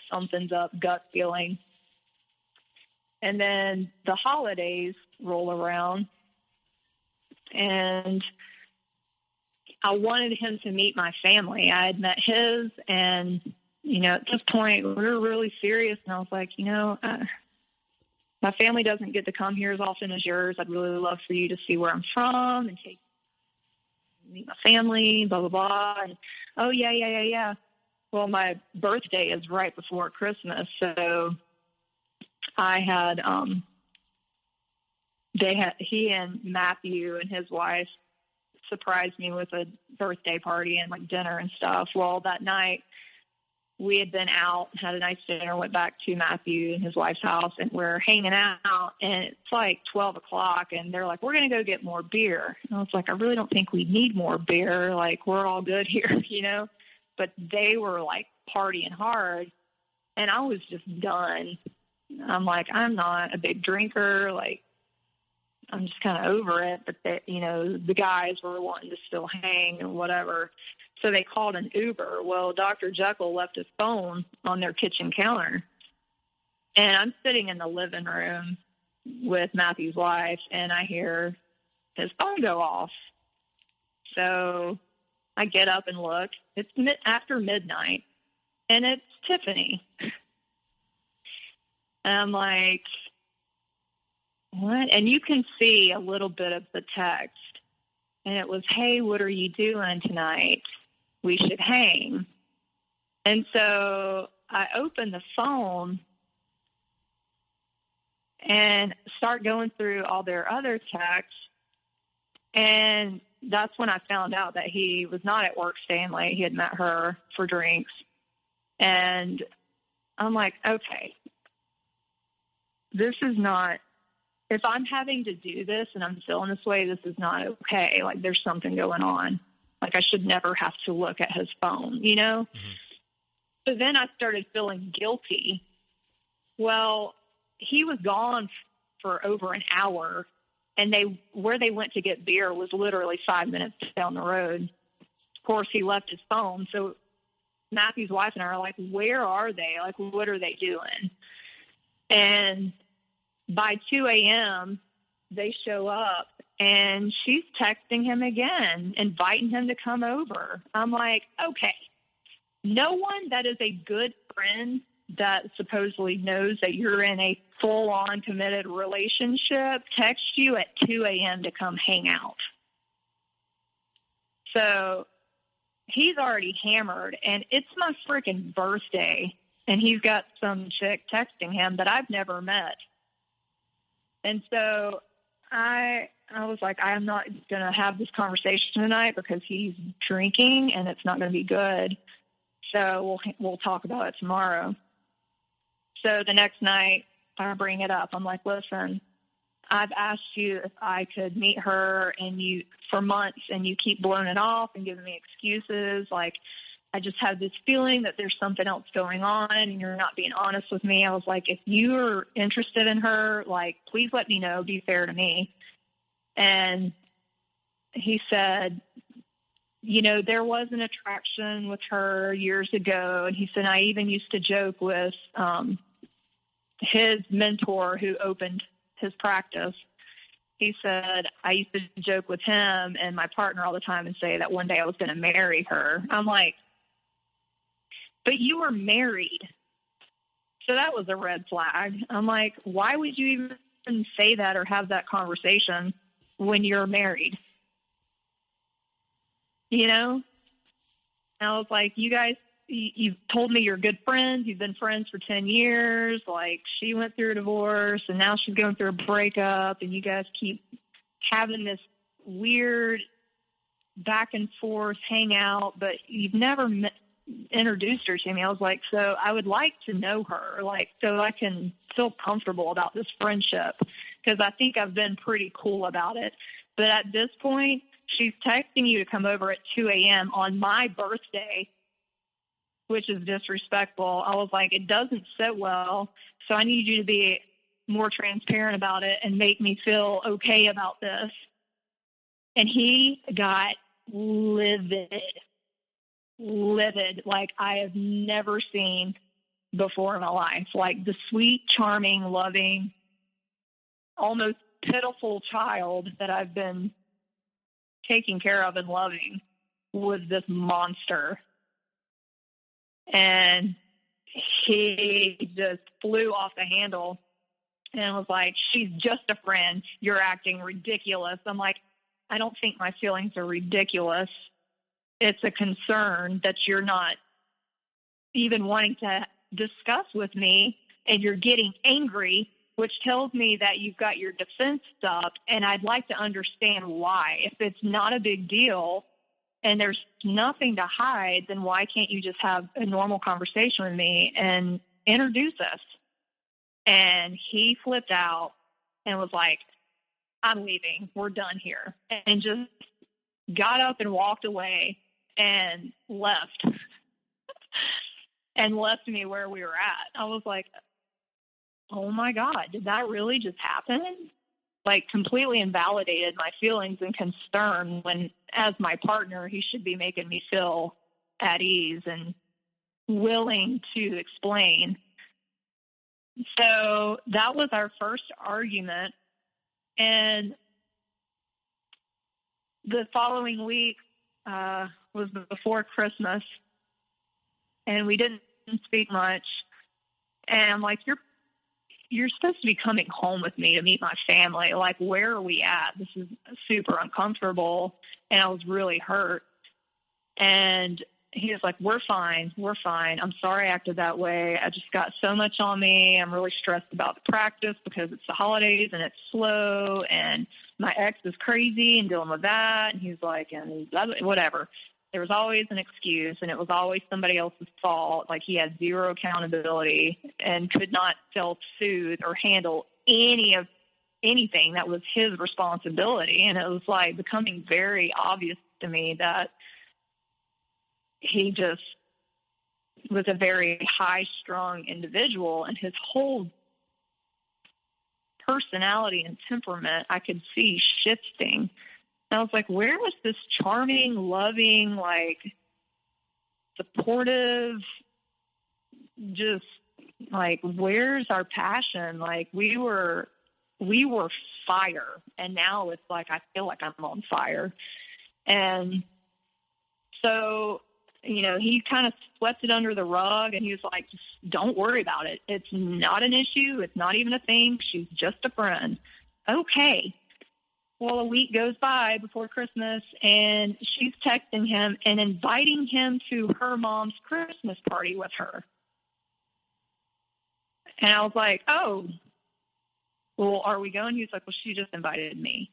something's up, gut feeling. And then the holidays roll around, and I wanted him to meet my family. I had met his, and, at this point, we were really serious. And I was like, my family doesn't get to come here as often as yours. I'd really love for you to see where I'm from and meet my family, blah, blah, blah. And, oh, yeah. Well, my birthday is right before Christmas, so I had, he and Matthew and his wife surprised me with a birthday party and like dinner and stuff. Well, that night we had been out, had a nice dinner, went back to Matthew and his wife's house, and we're hanging out, and it's like 12 o'clock, and they're like, we're going to go get more beer. And I was like, I really don't think we need more beer. Like, we're all good here, but they were like partying hard, and I was just done. I'm like, I'm not a big drinker. Like, I'm just kind of over it, but the guys were wanting to still hang and whatever. So they called an Uber. Well, Dr. Jekyll left his phone on their kitchen counter, and I'm sitting in the living room with Matthew's wife, and I hear his phone go off. So I get up and look. It's after midnight, and it's Tiffany. And I'm like, what? And you can see a little bit of the text. And it was, hey, what are you doing tonight? We should hang. And so I open the phone and start going through all their other texts. And that's when I found out that he was not at work staying late. He had met her for drinks. And I'm like, okay, this is not, if I'm having to do this and I'm feeling this way, this is not okay. Like, there's something going on. Like, I should never have to look at his phone, Mm-hmm. So then I started feeling guilty. Well, he was gone for over an hour, and where they went to get beer was literally 5 minutes down the road. Of course, he left his phone. So Matthew's wife and I are like, where are they? Like, what are they doing? And by 2 a.m., they show up, and she's texting him again, inviting him to come over. I'm like, okay, no one that is a good friend that supposedly knows that you're in a full-on committed relationship texts you at 2 a.m. to come hang out. So he's already hammered, and it's my freaking birthday, and he's got some chick texting him that I've never met. And so I I was like, I am not going to have this conversation tonight because he's drinking and it's not going to be good. So we'll talk about it tomorrow. So the next night I bring it up. I'm like, listen, I've asked you if I could meet her for months, and you keep blowing it off and giving me excuses. Like, I just have this feeling that there's something else going on and you're not being honest with me. I was like, if you're interested in her, like, please let me know, be fair to me. And he said, there was an attraction with her years ago. And he said, I even used to joke with his mentor who opened his practice. He said, I used to joke with him and my partner all the time and say that one day I was going to marry her. I'm like, but you were married. So that was a red flag. I'm like, why would you even say that or have that conversation when you're married? And I was like, you guys, you've told me you're good friends. You've been friends for 10 years. Like, she went through a divorce and now she's going through a breakup, and you guys keep having this weird back and forth hangout, but you've never introduced her to me. I was like, so I would like to know her, like, so I can feel comfortable about this friendship, because I think I've been pretty cool about it. But at this point, she's texting you to come over at 2 a.m. on my birthday, which is disrespectful. I was like, it doesn't sit well, so I need you to be more transparent about it and make me feel okay about this. And he got livid, like I have never seen before in my life. Like, the sweet, charming, loving, almost pitiful child that I've been taking care of and loving was this monster. And he just flew off the handle and was like, she's just a friend. You're acting ridiculous. I'm like, I don't think my feelings are ridiculous. It's a concern that you're not even wanting to discuss with me, and you're getting angry, which tells me that you've got your defense up, and I'd like to understand why. If it's not a big deal and there's nothing to hide, then why can't you just have a normal conversation with me and introduce us? And he flipped out and was like, I'm leaving. We're done here. And just got up and walked away and left. And left me where we were at. I was like, oh my God, did that really just happen? Like, completely invalidated my feelings and concern, when as my partner, he should be making me feel at ease and willing to explain. So that was our first argument. And the following week was before Christmas, and we didn't speak much. And I'm like, you're supposed to be coming home with me to meet my family. Like, where are we at? This is super uncomfortable. And I was really hurt. And he was like, we're fine. I'm sorry I acted that way. I just got so much on me. I'm really stressed about the practice because it's the holidays and it's slow, and my ex is crazy and dealing with that. And he's like, and whatever. There was always an excuse, and it was always somebody else's fault. Like, he had zero accountability and could not self-soothe or handle anything that was his responsibility. And it was like becoming very obvious to me that he just was a very high-strung individual, and his whole personality and temperament I could see shifting. And I was like, where was this charming, loving, like, supportive, just like, where's our passion? Like, we were fire, and now it's like I feel like I'm on fire. And so, he kind of swept it under the rug, and he was like, just don't worry about it. It's not an issue. It's not even a thing. She's just a friend. Okay. Well, a week goes by before Christmas, and she's texting him and inviting him to her mom's Christmas party with her. And I was like, oh, well, are we going? He was like, well, she just invited me.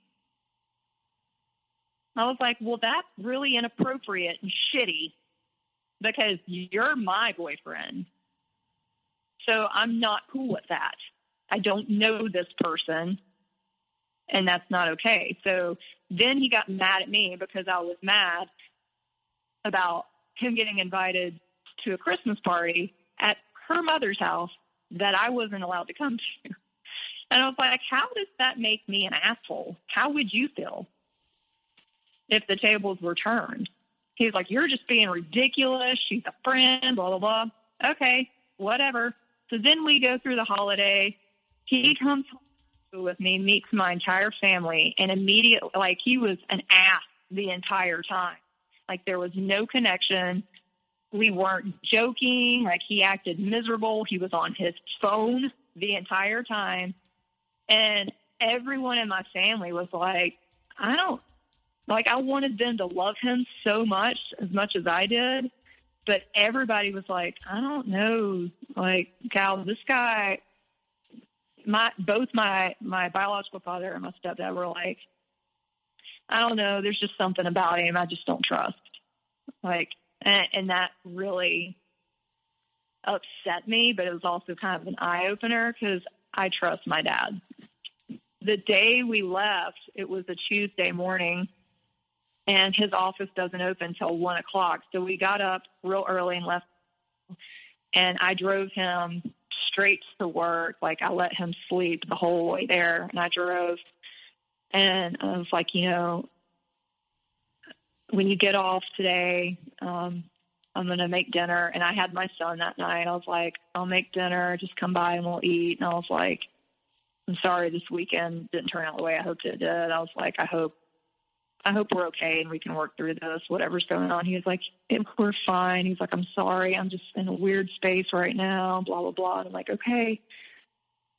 I was like, well, that's really inappropriate and shitty because you're my boyfriend. So I'm not cool with that. I don't know this person, and that's not okay. So then he got mad at me because I was mad about him getting invited to a Christmas party at her mother's house that I wasn't allowed to come to. And I was like, how does that make me an asshole? How would you feel if the tables were turned? He's like, you're just being ridiculous. She's a friend, blah, blah, blah. Okay, whatever. So then we go through the holiday. He comes home with me, meets my entire family, and immediately, like, he was an ass the entire time. Like, there was no connection. We weren't joking. Like, he acted miserable. He was on his phone the entire time. And everyone in my family was like, I wanted them to love him so much as I did. But everybody was like, I don't know. Like, Cal, this guy, both my biological father and my stepdad were like, I don't know. There's just something about him I just don't trust. Like, and that really upset me, but it was also kind of an eye-opener because I trust my dad. The day we left, it was a Tuesday morning, and his office doesn't open until 1 o'clock. So we got up real early and left, and I drove him straight to work. Like, I let him sleep the whole way there, and I drove. And I was like, you know, when you get off today, I'm going to make dinner. And I had my son that night. I was like, I'll make dinner. Just come by and we'll eat. And I was like, I'm sorry this weekend didn't turn out the way I hoped it did. I was like, I hope we're okay and we can work through this, whatever's going on. He was like, we're fine. He's like, I'm sorry. I'm just in a weird space right now, blah, blah, blah. And I'm like, okay.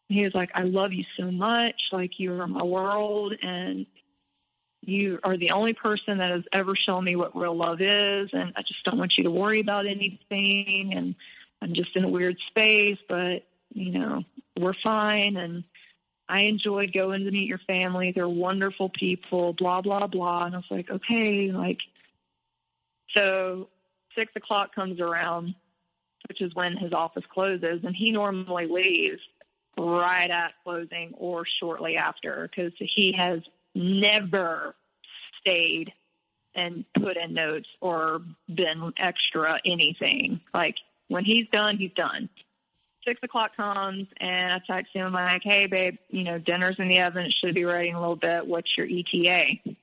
And he was like, I love you so much. Like, you are my world, and you are the only person that has ever shown me what real love is. And I just don't want you to worry about anything. And I'm just in a weird space, but, you know, we're fine. And I enjoyed going to meet your family. They're wonderful people, blah, blah, blah. And I was like, okay, like, so 6 o'clock comes around, which is when his office closes, and he normally leaves right at closing or shortly after, because he has never stayed and put in notes or been extra anything. Like, when he's done, he's done. 6 o'clock comes, and I text him, like, hey, babe, you know, dinner's in the oven. It should be ready in a little bit. What's your ETA?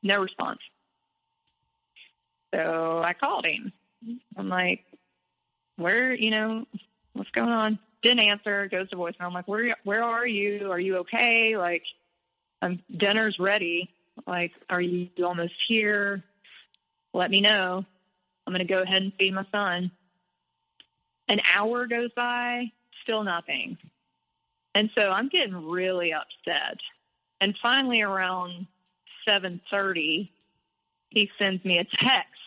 No response. So I called him. I'm like, where, you know, what's going on? Didn't answer. Goes to voicemail. I'm like, where are you? Are you okay? Like, dinner's ready. Like, are you almost here? Let me know. I'm going to go ahead and feed my son. An hour goes by, still nothing. And so I'm getting really upset. And finally, around 7:30, he sends me a text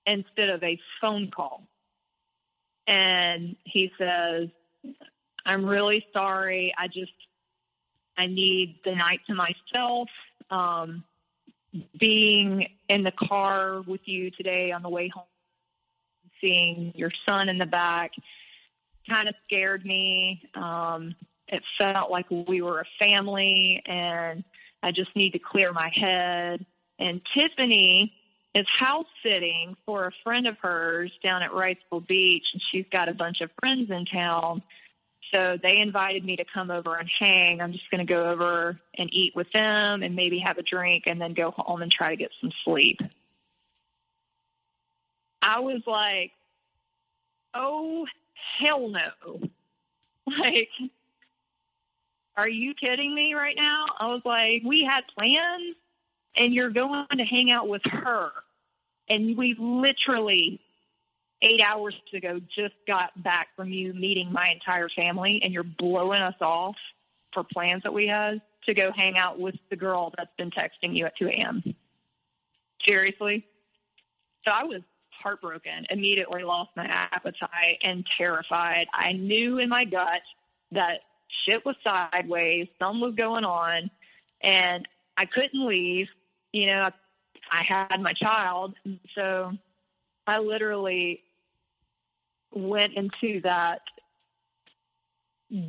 instead of a phone call. And he says, I'm really sorry. I need the night to myself. Being in the car with you today on the way home, seeing your son in the back kind of scared me. It felt like we were a family, and I just need to clear my head. And Tiffany is house sitting for a friend of hers down at Wrightsville Beach, and she's got a bunch of friends in town. So they invited me to come over and hang. I'm just going to go over and eat with them and maybe have a drink and then go home and try to get some sleep. I was like, oh, hell no. Like, are you kidding me right now? I was like, we had plans, and you're going to hang out with her. And we literally 8 hours ago just got back from you meeting my entire family, and you're blowing us off for plans that we had to go hang out with the girl that's been texting you at 2 a.m. Seriously? So I was heartbroken, immediately lost my appetite and terrified. I knew in my gut that shit was sideways, something was going on, and I couldn't leave. You know, I had my child. And so I literally went into that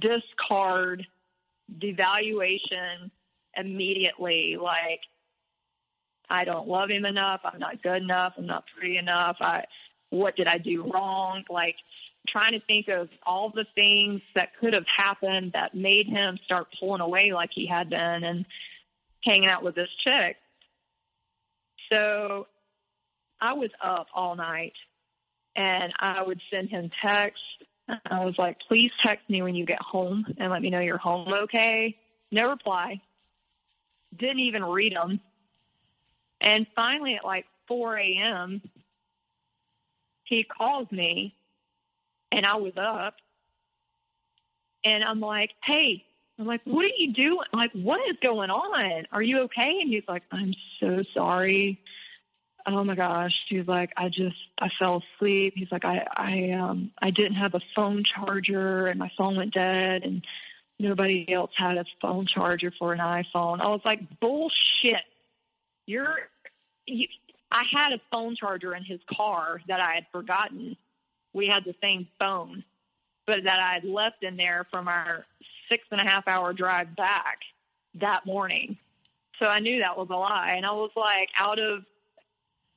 discard, devaluation immediately. Like, I don't love him enough. I'm not good enough. I'm not pretty enough. What did I do wrong? Like, trying to think of all the things that could have happened that made him start pulling away like he had been and hanging out with this chick. So I was up all night, and I would send him texts. I was like, please text me when you get home and let me know you're home okay. No reply. Didn't even read them. And finally at like 4 a.m., he calls me, and I was up, and I'm like, hey, what are you doing? Like, what is going on? Are you okay? And he's like, I'm so sorry. Oh my gosh. He's like, I fell asleep. He's like, I didn't have a phone charger, and my phone went dead, and nobody else had a phone charger for an iPhone. I was like, bullshit. I had a phone charger in his car that I had forgotten. We had the same phone, but that I had left in there from our 6.5-hour drive back that morning. So I knew that was a lie. And I was like, out of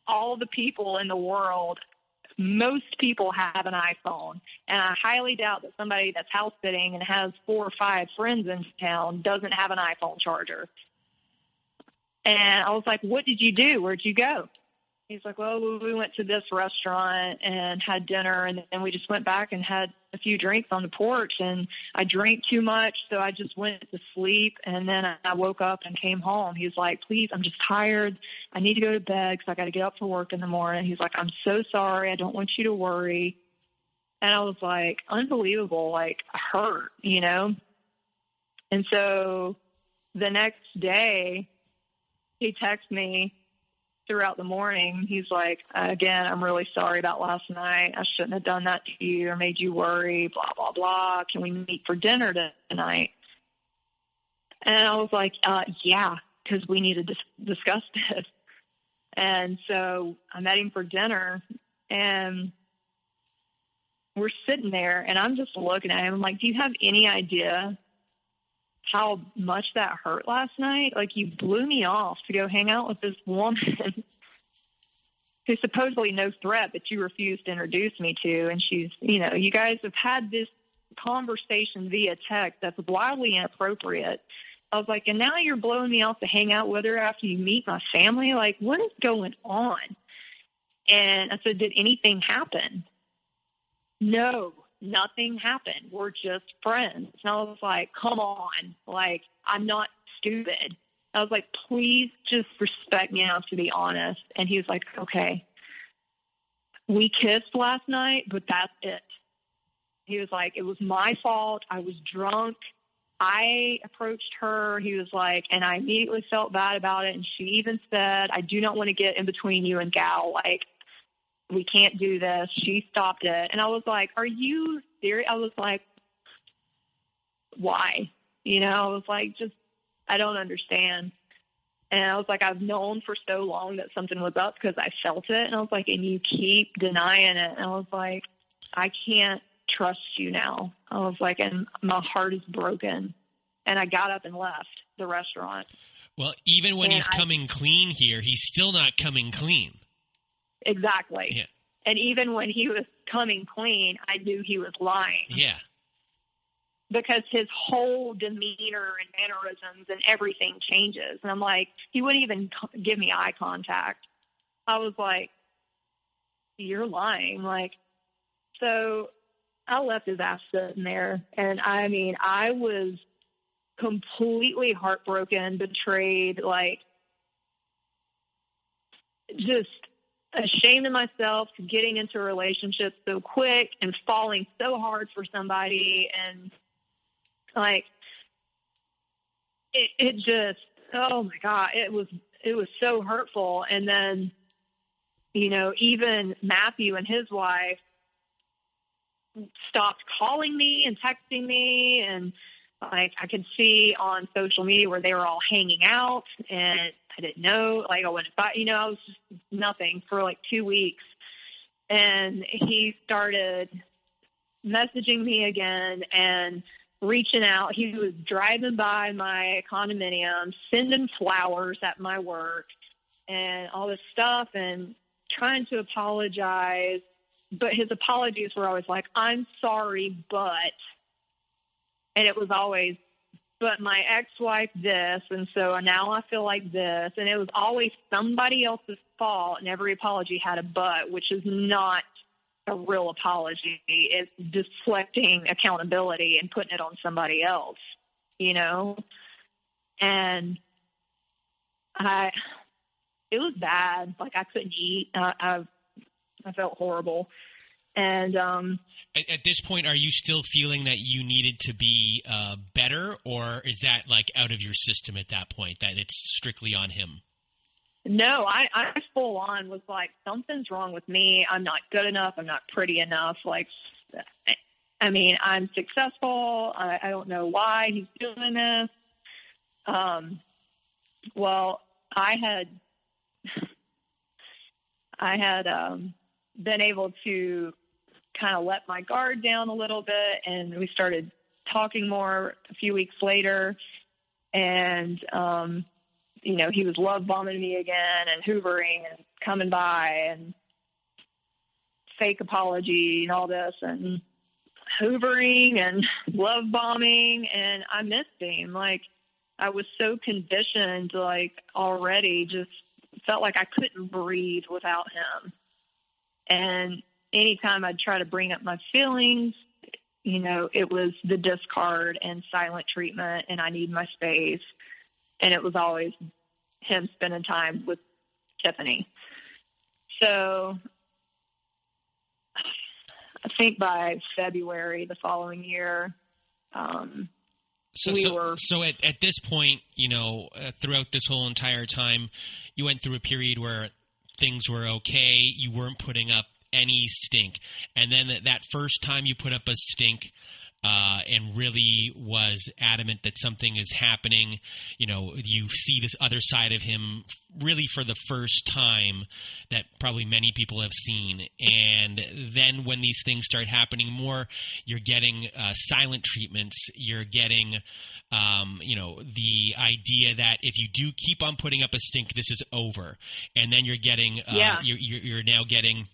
all the people in the world, most people have an iPhone. And I highly doubt that somebody that's house sitting and has 4 or 5 friends in town doesn't have an iPhone charger. And I was like, what did you do? Where'd you go? He's like, well, we went to this restaurant and had dinner, and then we just went back and had a few drinks on the porch, and I drank too much, so I just went to sleep, and then I woke up and came home. He's like, please, I'm just tired. I need to go to bed because I got to get up for work in the morning. He's like, I'm so sorry. I don't want you to worry. And I was like, unbelievable, like hurt, you know? And so the next day, he texted me throughout the morning. He's like, again, I'm really sorry about last night. I shouldn't have done that to you or made you worry, blah, blah, blah. Can we meet for dinner tonight? And I was like, yeah, because we need to discuss this. And so I met him for dinner, and we're sitting there, and I'm just looking at him. I'm like, do you have any idea how much that hurt last night? Like, you blew me off to go hang out with this woman who's supposedly no threat, but you refused to introduce me to. And she's, you know, you guys have had this conversation via text that's wildly inappropriate. I was like, and now you're blowing me off to hang out with her after you meet my family? Like, what is going on? And I said, did anything happen? No. Nothing happened. We're just friends. And I was like, come on. Like, I'm not stupid. I was like, please just respect me enough to be honest. And he was like, okay. We kissed last night, but that's it. He was like, it was my fault. I was drunk. I approached her. He was like, and I immediately felt bad about it. And she even said, I do not want to get in between you and Gal. Like, we can't do this. She stopped it. And I was like, are you serious? I was like, why? You know, I was like, just, I don't understand. And I was like, I've known for so long that something was up because I felt it. And I was like, and you keep denying it. And I was like, I can't trust you now. I was like, and my heart is broken. And I got up and left the restaurant. Well, even when he's coming clean here, he's still not coming clean. Exactly. Yeah. And even when he was coming clean, I knew he was lying. Yeah. Because his whole demeanor and mannerisms and everything changes. And I'm like, he wouldn't even give me eye contact. I was like, you're lying. Like, so I left his ass sitting there. And I mean, I was completely heartbroken, betrayed, like, just ashamed of myself for getting into a relationship so quick and falling so hard for somebody. And like, it just, oh my God, it was so hurtful. And then, you know, even Matthew and his wife stopped calling me and texting me. And Like, I could see on social media where they were all hanging out, and I didn't know. Like, I wouldn't fight. You know, I was just nothing for like 2 weeks. And he started messaging me again and reaching out. He was driving by my condominium, sending flowers at my work and all this stuff, and trying to apologize. But his apologies were always like, I'm sorry, but, and it was always, but my ex-wife this, and so now I feel like this. And it was always somebody else's fault, and every apology had a but, which is not a real apology. It's deflecting accountability and putting it on somebody else, you know? And it was bad. Like, I couldn't eat. I felt horrible. And at this point, are you still feeling that you needed to be better, or is that like out of your system at that point, that it's strictly on him? No, I full on was like, something's wrong with me. I'm not good enough. I'm not pretty enough. Like, I mean, I'm successful. I don't know why he's doing this. Well, I had been able to kind of let my guard down a little bit, and we started talking more a few weeks later. And, you know, he was love bombing me again and hoovering and coming by and fake apology and all this and hoovering and love bombing. And I missed him. Like, I was so conditioned, like, already, just felt like I couldn't breathe without him. And anytime I'd try to bring up my feelings, you know, it was the discard and silent treatment, and I need my space. And it was always him spending time with Tiffany. So I think by February the following year, So at this point, you know, throughout this whole entire time, you went through a period where things were okay. You weren't putting up any stink. And then that first time you put up a stink and really was adamant that something is happening, you know, you see this other side of him really for the first time that probably many people have seen. And then when these things start happening more, you're getting silent treatments. You're getting, you know, the idea that if you do keep on putting up a stink, this is over. And then you're getting, you're now getting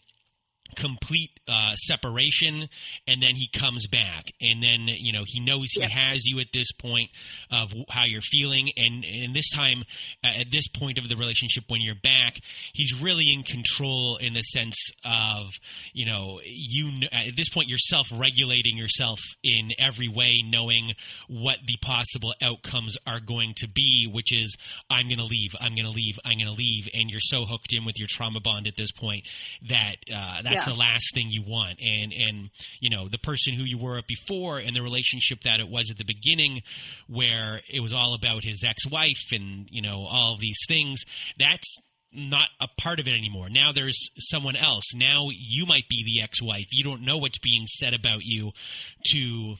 complete separation, and then he comes back, and then, you know, he knows he has you at this point of how you're feeling, and this time, at this point of the relationship, when you're back, he's really in control in the sense of, you know, at this point, you're self-regulating yourself in every way, knowing what the possible outcomes are going to be, which is, I'm going to leave, I'm going to leave, I'm going to leave, and you're so hooked in with your trauma bond at this point that that's the last thing you want. And you know, the person who you were before and the relationship that it was at the beginning, where it was all about his ex-wife and, you know, all of these things, that's not a part of it anymore. Now there's someone else. Now you might be the ex-wife. You don't know what's being said about you to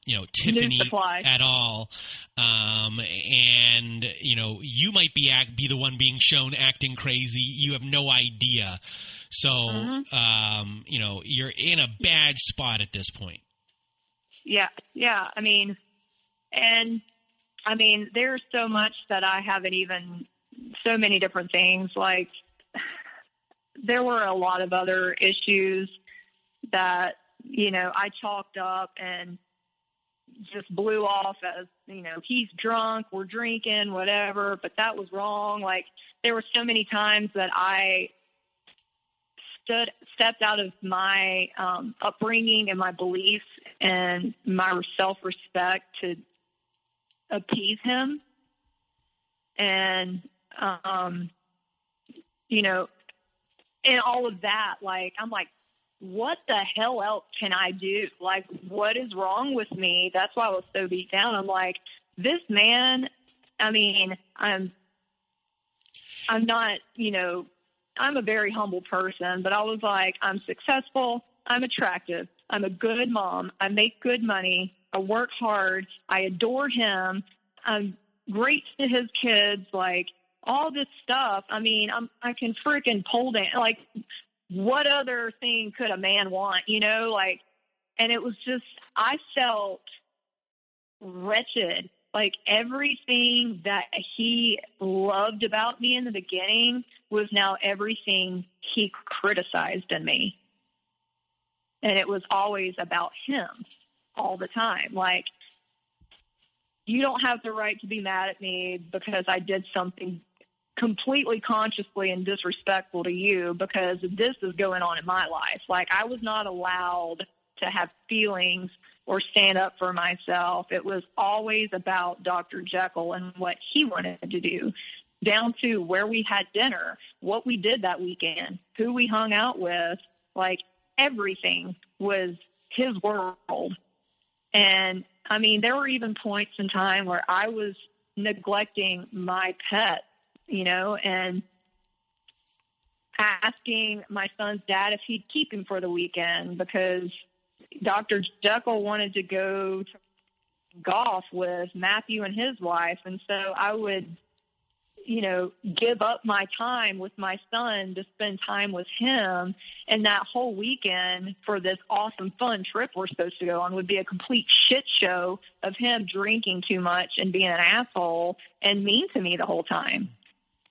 you know, Tiffany at all. And, you know, you might be the one being shown acting crazy. You have no idea. So, you know, you're in a bad spot at this point. Yeah. Yeah. I mean, there's so much that I haven't even, so many different things. Like, there were a lot of other issues that, you know, I chalked up and just blew off as, you know, he's drunk, we're drinking, whatever, but that was wrong. Like, there were so many times that I stepped out of my upbringing and my beliefs and my self-respect to appease him. And, you know, and all of that, like, I'm like, what the hell else can I do? Like, what is wrong with me? That's why I was so beat down. I'm like, this man, I mean, I'm not, you know, I'm a very humble person, but I was like, I'm successful. I'm attractive. I'm a good mom. I make good money. I work hard. I adore him. I'm great to his kids, like all this stuff. I mean, I can freaking pole dance. Like, what other thing could a man want, you know? Like, and it was just, I felt wretched. Like, everything that he loved about me in the beginning was now everything he criticized in me. And it was always about him all the time. Like, you don't have the right to be mad at me because I did something completely consciously and disrespectful to you, because this is going on in my life. Like, I was not allowed to have feelings or stand up for myself. It was always about Dr. Jekyll and what he wanted to do, down to where we had dinner, what we did that weekend, who we hung out with. Like, everything was his world. And I mean, there were even points in time where I was neglecting my pet, you know, and asking my son's dad if he'd keep him for the weekend because Dr. Jekyll wanted to go to golf with Matthew and his wife. And so I would, you know, give up my time with my son to spend time with him. And that whole weekend for this awesome, fun trip we're supposed to go on would be a complete shit show of him drinking too much and being an asshole and mean to me the whole time.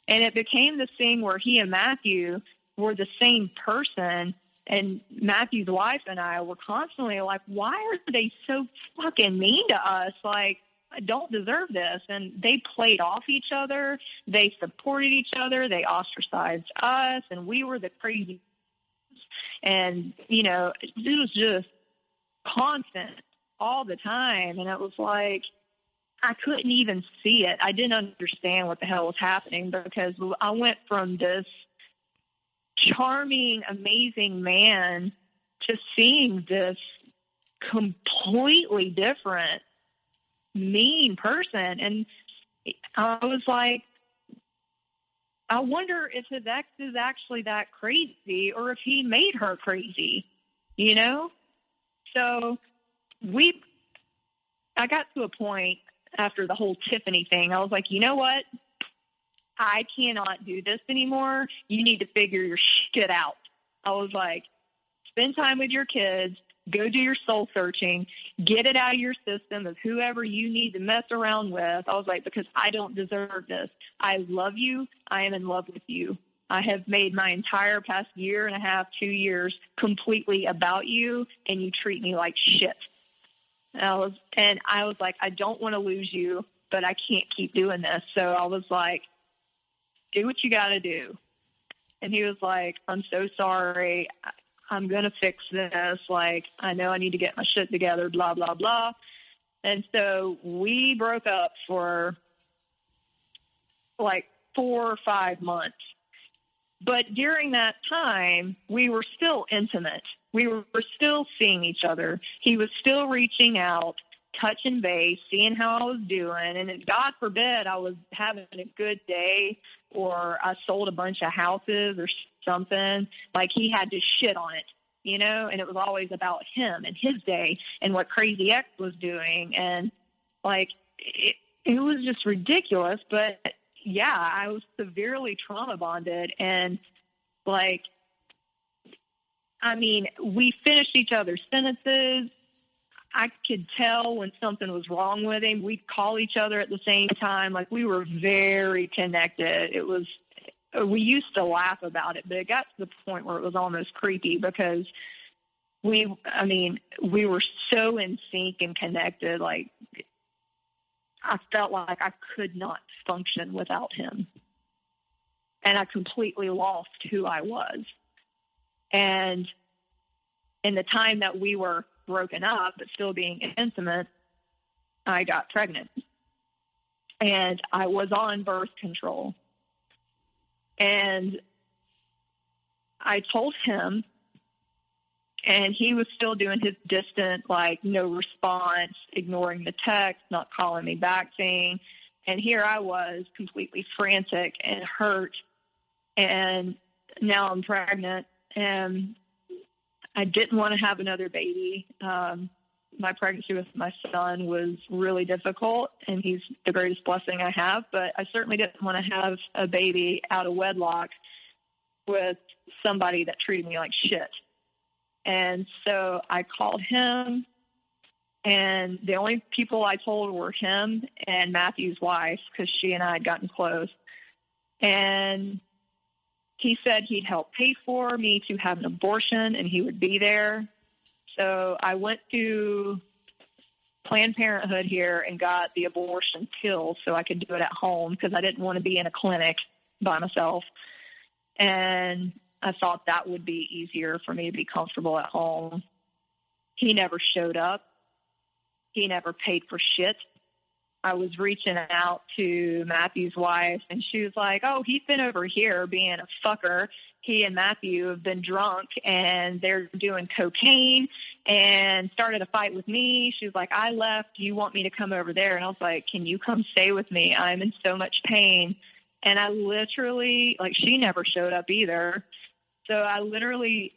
And it became this thing where he and Matthew were the same person. And Matthew's wife and I were constantly like, why are they so fucking mean to us? Like, I don't deserve this. And they played off each other. They supported each other. They ostracized us. And we were the crazy. And, you know, it was just constant all the time. And it was like, I couldn't even see it. I didn't understand what the hell was happening, because I went from this charming, amazing man to seeing this completely different, mean person. And I was like, I wonder if his ex is actually that crazy or if he made her crazy, you know? So I got to a point after the whole Tiffany thing. I was like, you know what? I cannot do this anymore. You need to figure your shit out. I was like, spend time with your kids, go do your soul searching, get it out of your system of whoever you need to mess around with. I was like, because I don't deserve this. I love you. I am in love with you. I have made my entire past year and a half, 2 years completely about you, and you treat me like shit. And I was like, I don't want to lose you, but I can't keep doing this. So I was like, do what you got to do. And he was like, I'm so sorry. I'm going to fix this. Like, I know I need to get my shit together, blah, blah, blah. And so we broke up for like 4 or 5 months. But during that time, we were still intimate. We were still seeing each other. He was still reaching out, touching base, seeing how I was doing. And God forbid I was having a good day or I sold a bunch of houses or something. Like, he had to shit on it, you know, and it was always about him and his day and what Crazy X was doing. And like, it was just ridiculous. But yeah, I was severely trauma bonded. And like, I mean, we finished each other's sentences. I could tell when something was wrong with him. We'd call each other at the same time. Like, we were very connected. We used to laugh about it, but it got to the point where it was almost creepy because we were so in sync and connected. Like, I felt like I could not function without him. And I completely lost who I was. And in the time that we were broken up, but still being intimate, I got pregnant. And I was on birth control. And I told him, and he was still doing his distant, like, no response, ignoring the text, not calling me back thing. And here I was completely frantic and hurt. And now I'm pregnant. And I didn't want to have another baby. my pregnancy with my son was really difficult, and he's the greatest blessing I have, but I certainly didn't want to have a baby out of wedlock with somebody that treated me like shit. And so I called him, and the only people I told were him and Matthew's wife, because she and I had gotten close. And he said he'd help pay for me to have an abortion, and he would be there. So I went to Planned Parenthood here and got the abortion pill so I could do it at home, because I didn't want to be in a clinic by myself. And I thought that would be easier for me to be comfortable at home. He never showed up. He never paid for shit. I was reaching out to Matthew's wife, and she was like, oh, he's been over here being a fucker. He and Matthew have been drunk, and they're doing cocaine, and started a fight with me. She was like, I left. You want me to come over there? And I was like, can you come stay with me? I'm in so much pain. And I literally, like, she never showed up either. So I literally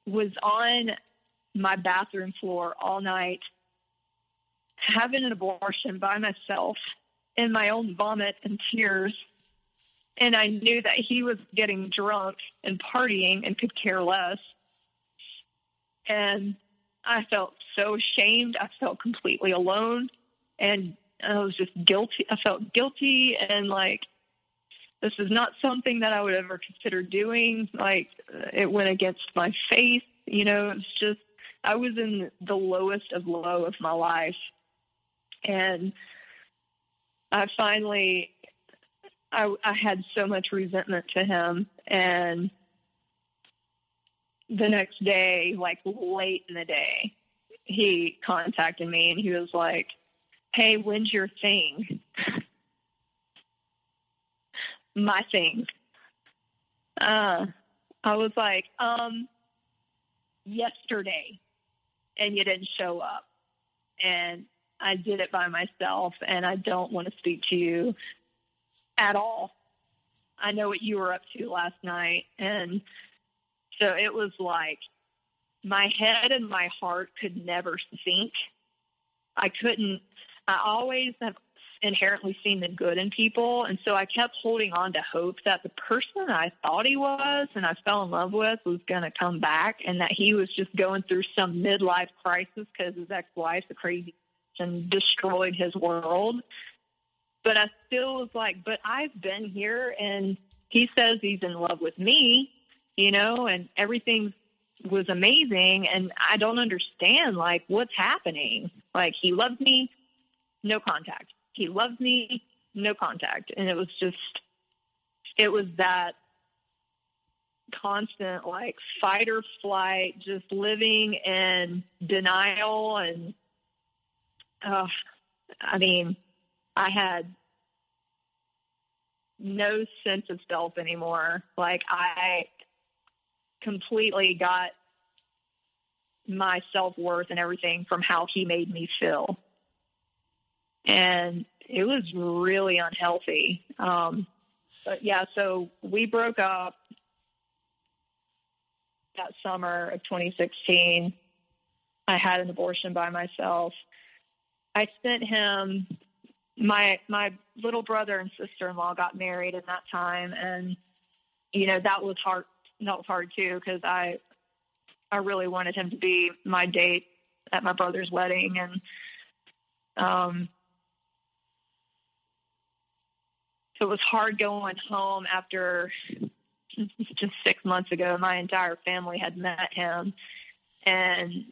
was on my bathroom floor all night having an abortion by myself in my own vomit and tears. And I knew that he was getting drunk and partying and could care less. And I felt so ashamed. I felt completely alone. And I was just guilty. I felt guilty, and like, this is not something that I would ever consider doing. Like, it went against my faith. You know, it's just, I was in the lowest of low of my life. And I finally, I had so much resentment to him. And the next day, like late in the day, he contacted me, and he was like, hey, when's your thing? My thing. I was like, yesterday, and you didn't show up. And I did it by myself, and I don't want to speak to you at all. I know what you were up to last night. And so it was like my head and my heart could never sync. I always have inherently seen the good in people. And so I kept holding on to hope that the person I thought he was and I fell in love with was going to come back, and that he was just going through some midlife crisis because his ex-wife's a crazy and destroyed his world. But I still was like, but I've been here, and he says he's in love with me, you know, and everything was amazing. And I don't understand, like, what's happening. Like, he loves me, no contact. He loves me, no contact. And it was that constant, like, fight or flight, just living in denial. And, I mean, I had no sense of self anymore. Like, I completely got my self-worth and everything from how he made me feel. And it was really unhealthy. But yeah, so we broke up that summer of 2016. I had an abortion by myself. I sent him, my little brother and sister-in-law got married in that time. And, you know, that was hard. That was hard too, because I really wanted him to be my date at my brother's wedding. And, so it was hard going home after just 6 months ago. My entire family had met him, and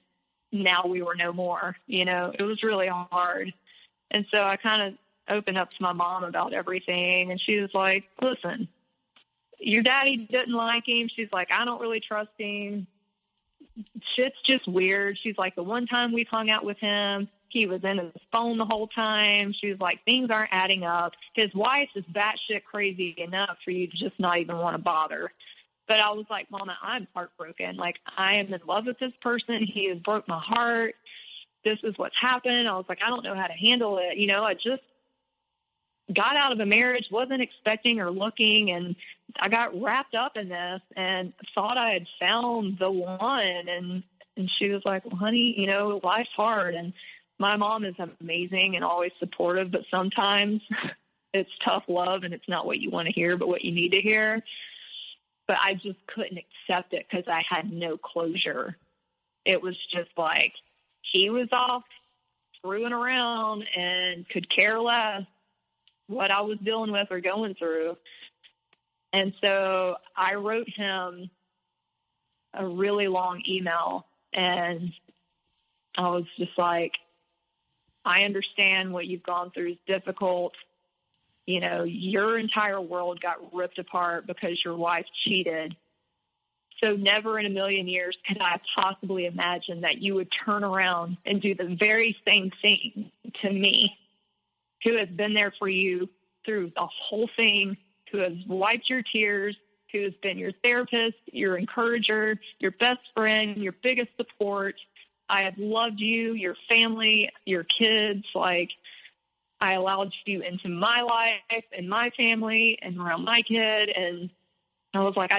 now we were no more. You know, it was really hard. And so I kind of opened up to my mom about everything, and she was like, listen, your daddy didn't like him. She's like, I don't really trust him. Shit's just weird. She's like, the one time we've hung out with him, he was in his phone the whole time. She was like, things aren't adding up. His wife is batshit crazy enough for you to just not even want to bother. But I was like, Mama, I'm heartbroken. Like, I am in love with this person. He has broke my heart. This is what's happened. I was like, I don't know how to handle it. You know, I just got out of a marriage, wasn't expecting or looking, and I got wrapped up in this and thought I had found the one. And And she was like, well, honey, life's hard. And my mom is amazing and always supportive, but sometimes it's tough love and it's not what you want to hear, but what you need to hear. But I just couldn't accept it because I had no closure. It was just like he was off screwing around and could care less what I was dealing with or going through. And so I wrote him a really long email, and I was just like, I understand what you've gone through is difficult. Your entire world got ripped apart because your wife cheated. So never in a million years could I possibly imagine that you would turn around and do the very same thing to me, who has been there for you through the whole thing, who has wiped your tears, who has been your therapist, your encourager, your best friend, your biggest support. I have loved you, your family, your kids. Like, I allowed you into my life and my family and around my kid. And I was like,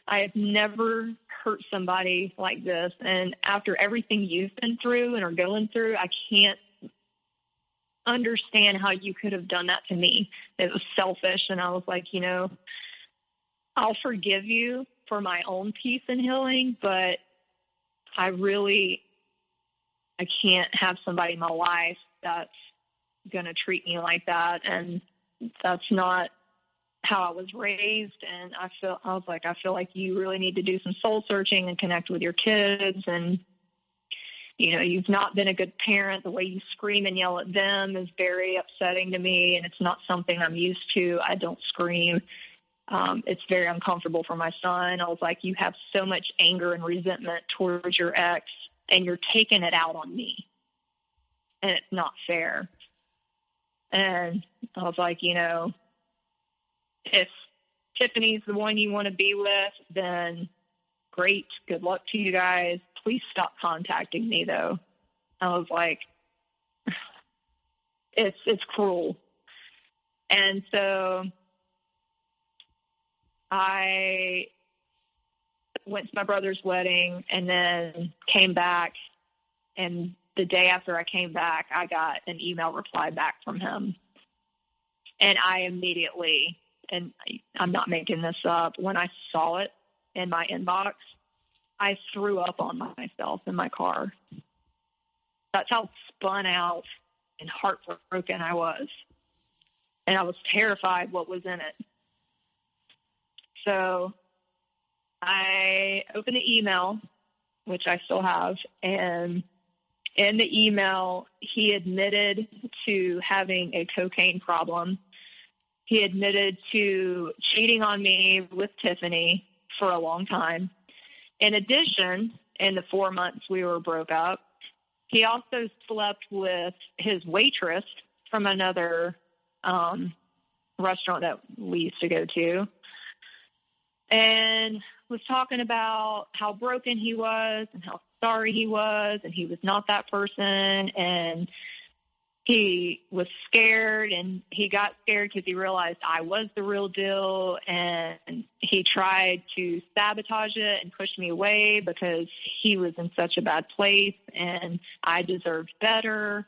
I have never hurt somebody like this. And after everything you've been through and are going through, I can't understand how you could have done that to me. It was selfish. And I was like, I'll forgive you for my own peace and healing, but I can't have somebody in my life that's going to treat me like that. And that's not how I was raised. And I feel like you really need to do some soul searching and connect with your kids. And, you've not been a good parent. The way you scream and yell at them is very upsetting to me. And it's not something I'm used to. I don't scream. It's very uncomfortable for my son. I was like, you have so much anger and resentment towards your ex, and you're taking it out on me. And it's not fair. And I was like, if Tiffany's the one you want to be with, then great. Good luck to you guys. Please stop contacting me, though. I was like, it's cruel. And so I went to my brother's wedding and then came back. And the day after I came back, I got an email reply back from him. And I immediately, and I'm not making this up, when I saw it in my inbox, I threw up on myself in my car. That's how spun out and heartbroken I was. And I was terrified what was in it. So I opened the email, which I still have, and in the email, he admitted to having a cocaine problem. He admitted to cheating on me with Tiffany for a long time. In addition, in the 4 months we were broke up, he also slept with his waitress from another restaurant that we used to go to, and was talking about how broken he was and how sorry he was, and he was not that person, and he was scared, and he got scared because he realized I was the real deal, and he tried to sabotage it and push me away because he was in such a bad place, and I deserved better,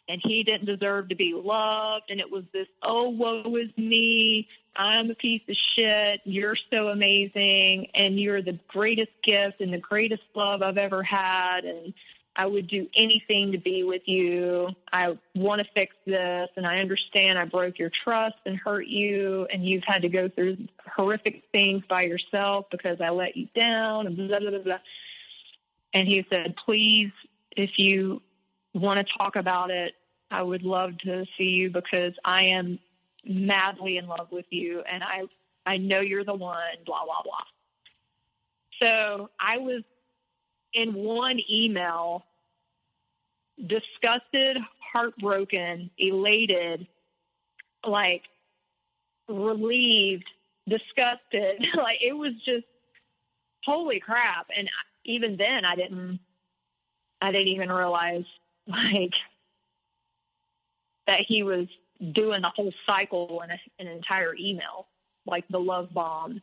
and he didn't deserve to be loved, and it was this, oh, woe is me, I'm a piece of shit, you're so amazing, and you're the greatest gift and the greatest love I've ever had, and I would do anything to be with you. I want to fix this, and I understand I broke your trust and hurt you, and you've had to go through horrific things by yourself because I let you down, and blah, blah, blah, blah. And he said, please, if you want to talk about it, I would love to see you because I am madly in love with you, and I know you're the one, blah, blah, blah. So I was in one email, disgusted, heartbroken, elated, like relieved, disgusted. Like, it was just, holy crap. And even then I didn't even realize, like, that he was doing the whole cycle in an entire email, like the love bomb,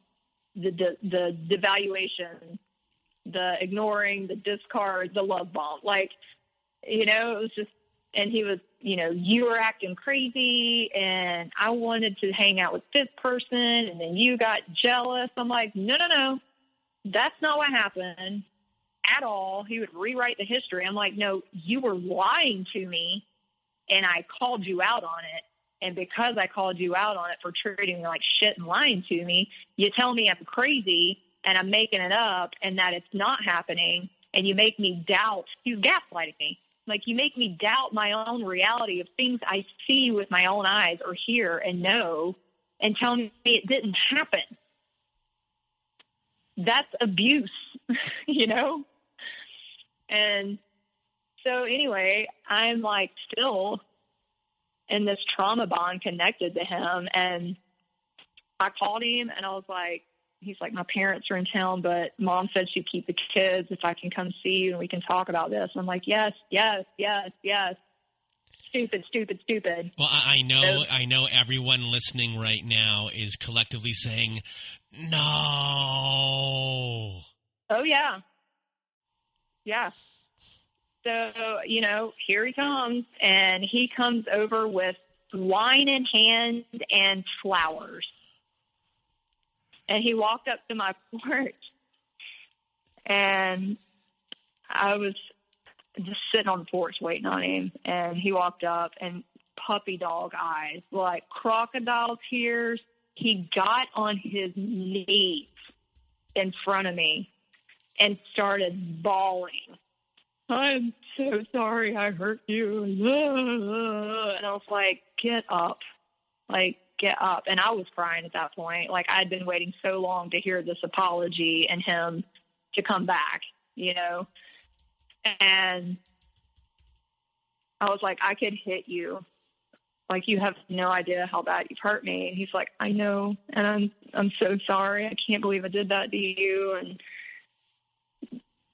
the devaluation, the ignoring, the discard, the love bomb. Like, you know, it was just, and he was, you know, you were acting crazy and I wanted to hang out with this person and then you got jealous. I'm like, no, that's not what happened at all. He would rewrite the history. I'm like, no, you were lying to me and I called you out on it. And because I called you out on it for treating me like shit and lying to me, you tell me I'm crazy and I'm making it up and that it's not happening. And you make me doubt. He's gaslighting me. Like, you make me doubt my own reality of things I see with my own eyes or hear and know, and tell me it didn't happen. That's abuse, you know? And so anyway, I'm like still in this trauma bond connected to him. And I called him and I was like, he's like, my parents are in town, but mom said she'd keep the kids if I can come see you and we can talk about this. I'm like, yes. Stupid. Well, I know everyone listening right now is collectively saying, no. Oh, yeah. Yeah. So, you know, here he comes, and he comes over with wine in hand and flowers. And he walked up to my porch, and I was just sitting on the porch waiting on him. And he walked up, and puppy dog eyes, like crocodile tears. He got on his knees in front of me and started bawling. I'm so sorry I hurt you. And I was like, get up. Like, get up. And I was crying at that point. Like, I'd been waiting so long to hear this apology and him to come back, you know. And I was like, I could hit you. Like, you have no idea how bad you've hurt me. And he's like, I know. And I'm so sorry. I can't believe I did that to you. And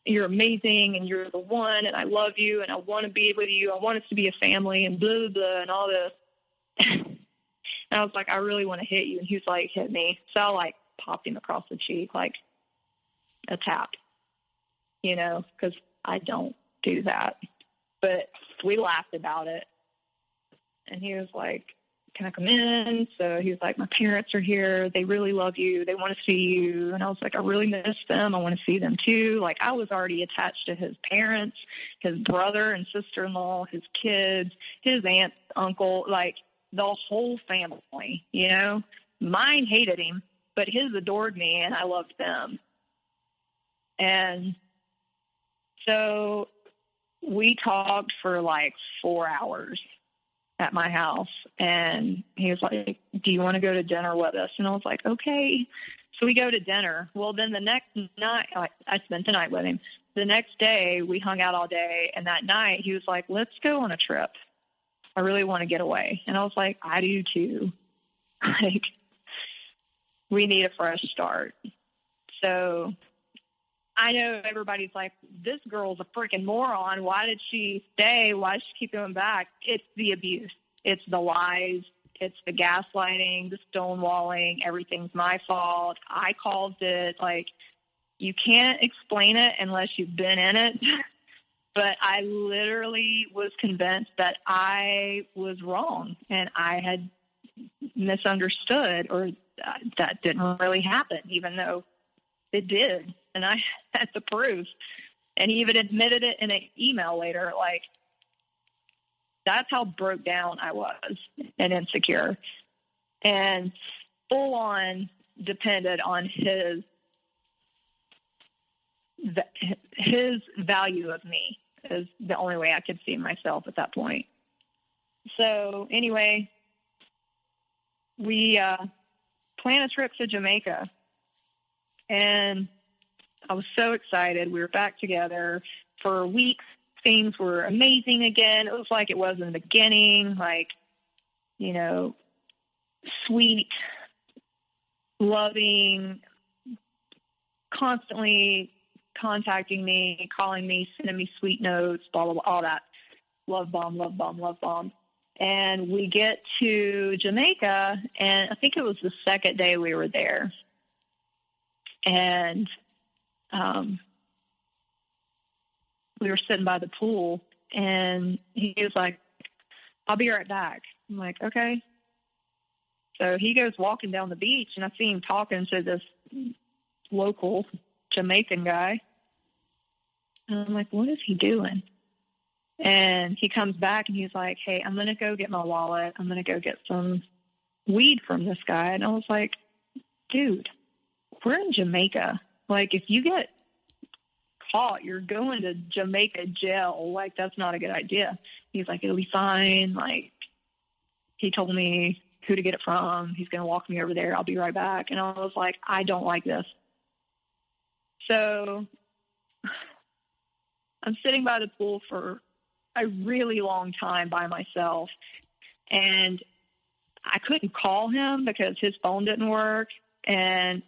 you're amazing, and you're the one, and I love you, and I want to be with you. I want us to be a family, and blah, blah, blah, and all this. And I was like, I really want to hit you. And he was like, hit me. So I, like, popped him across the cheek, like a tap, you know, because I don't do that. But we laughed about it. And he was like, can I come in? So he was like, my parents are here. They really love you. They want to see you. And I was like, I really miss them. I want to see them too. Like, I was already attached to his parents, his brother and sister-in-law, his kids, his aunt, uncle, like the whole family, you know. Mine hated him, but his adored me, and I loved them. And so we talked for like 4 hours at my house, and he was like, do you want to go to dinner with us? And I was like, okay. So we go to dinner. Well, then the next night, I spent the night with him. The next day, we hung out all day, and that night, he was like, let's go on a trip. I really want to get away. And I was like, I do too. Like, we need a fresh start. So I know everybody's like, this girl's a freaking moron. Why did she stay? Why did she keep going back? It's the abuse. It's the lies. It's the gaslighting, the stonewalling. Everything's my fault. I caused it. Like, you can't explain it unless you've been in it. But I literally was convinced that I was wrong and I had misunderstood, or that didn't really happen, even though it did. And I had the proof. And he even admitted it in an email later. Like, that's how broke down I was and insecure. And full on depended on his value of me is the only way I could see myself at that point. So anyway, we planned a trip to Jamaica. And I was so excited. We were back together for weeks. Things were amazing again. It was like it was in the beginning, like, you know, sweet, loving, constantly contacting me, calling me, sending me sweet notes, blah, blah, blah, all that. Love bomb, love bomb, love bomb. And we get to Jamaica, and I think it was the second day we were there. And we were sitting by the pool, and he was like, I'll be right back. I'm like, okay. So he goes walking down the beach, and I see him talking to this local Jamaican guy. And I'm like, what is he doing? And he comes back, and he's like, hey, I'm going to go get my wallet. I'm going to go get some weed from this guy. And I was like, dude, we're in Jamaica. Like, if you get caught, you're going to Jamaica jail. Like, that's not a good idea. He's like, it'll be fine. Like, he told me who to get it from. He's going to walk me over there. I'll be right back. And I was like, I don't like this. So I'm sitting by the pool for a really long time by myself. And I couldn't call him because his phone didn't work. And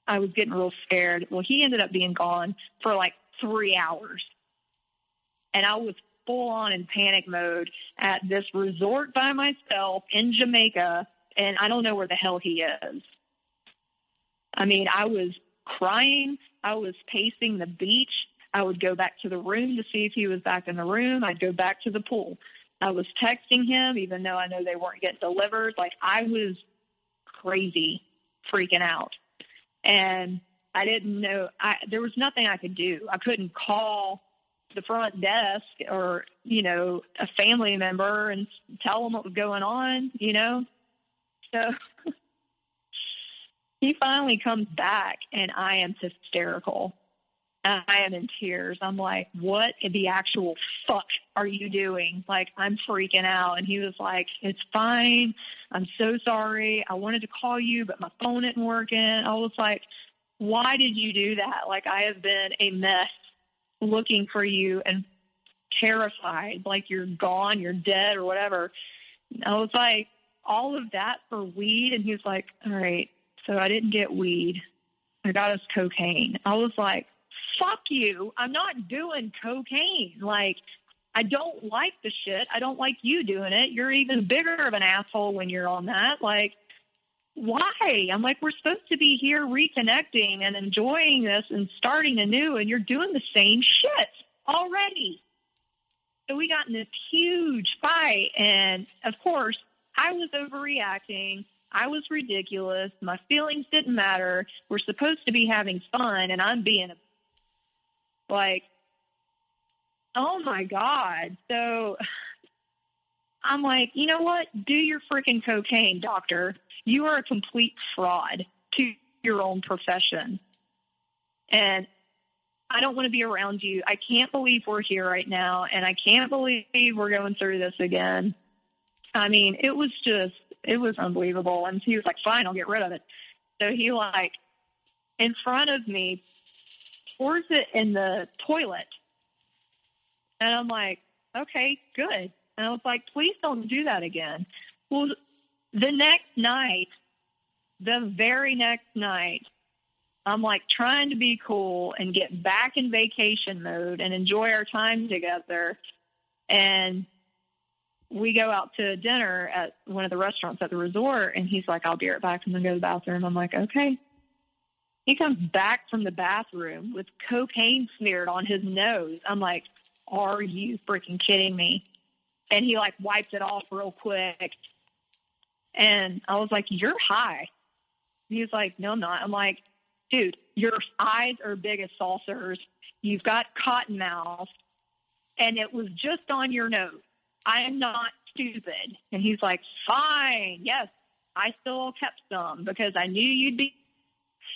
I was getting real scared. Well, he ended up being gone for like 3 hours. And I was full on in panic mode at this resort by myself in Jamaica, and I don't know where the hell he is. I mean, I was crying. I was pacing the beach. I would go back to the room to see if he was back in the room. I'd go back to the pool. I was texting him, even though I know they weren't getting delivered. Like, I was crazy, freaking out. And I didn't know, there was nothing I could do. I couldn't call the front desk or, you know, a family member and tell them what was going on, you know? So he finally comes back, and I am hysterical. I am in tears. I'm like, what the actual fuck are you doing? Like, I'm freaking out. And he was like, it's fine. I'm so sorry. I wanted to call you, but my phone isn't working. I was like, why did you do that? Like, I have been a mess looking for you and terrified, like you're gone, you're dead or whatever. I was like, all of that for weed? And he was like, all right, so I didn't get weed. I got us cocaine. I was like, fuck you. I'm not doing cocaine. Like, I don't like the shit. I don't like you doing it. You're even bigger of an asshole when you're on that. Like, why? I'm like, we're supposed to be here reconnecting and enjoying this and starting anew, and you're doing the same shit already. So we got in this huge fight, and of course, I was overreacting. I was ridiculous. My feelings didn't matter. We're supposed to be having fun, and I'm being like, oh my God. So I'm like, you know what? Do your freaking cocaine, doctor. You are a complete fraud to your own profession. And I don't want to be around you. I can't believe we're here right now. And I can't believe we're going through this again. I mean, it was unbelievable. And he was like, fine, I'll get rid of it. So he, like, in front of me, pours it in the toilet. And I'm like, okay, good. And I was like, please don't do that again. Well, the very next night, I'm like trying to be cool and get back in vacation mode and enjoy our time together. And we go out to dinner at one of the restaurants at the resort, and he's like, I'll be right back. I'm going to go to the bathroom. I'm like, okay. He comes back from the bathroom with cocaine smeared on his nose. I'm like, are you freaking kidding me? And he, like, wiped it off real quick. And I was like, you're high. He was like, no, I'm not. I'm like, dude, your eyes are big as saucers. You've got cotton mouth. And it was just on your nose. I am not stupid. And he's like, fine. Yes, I still kept some because I knew you'd be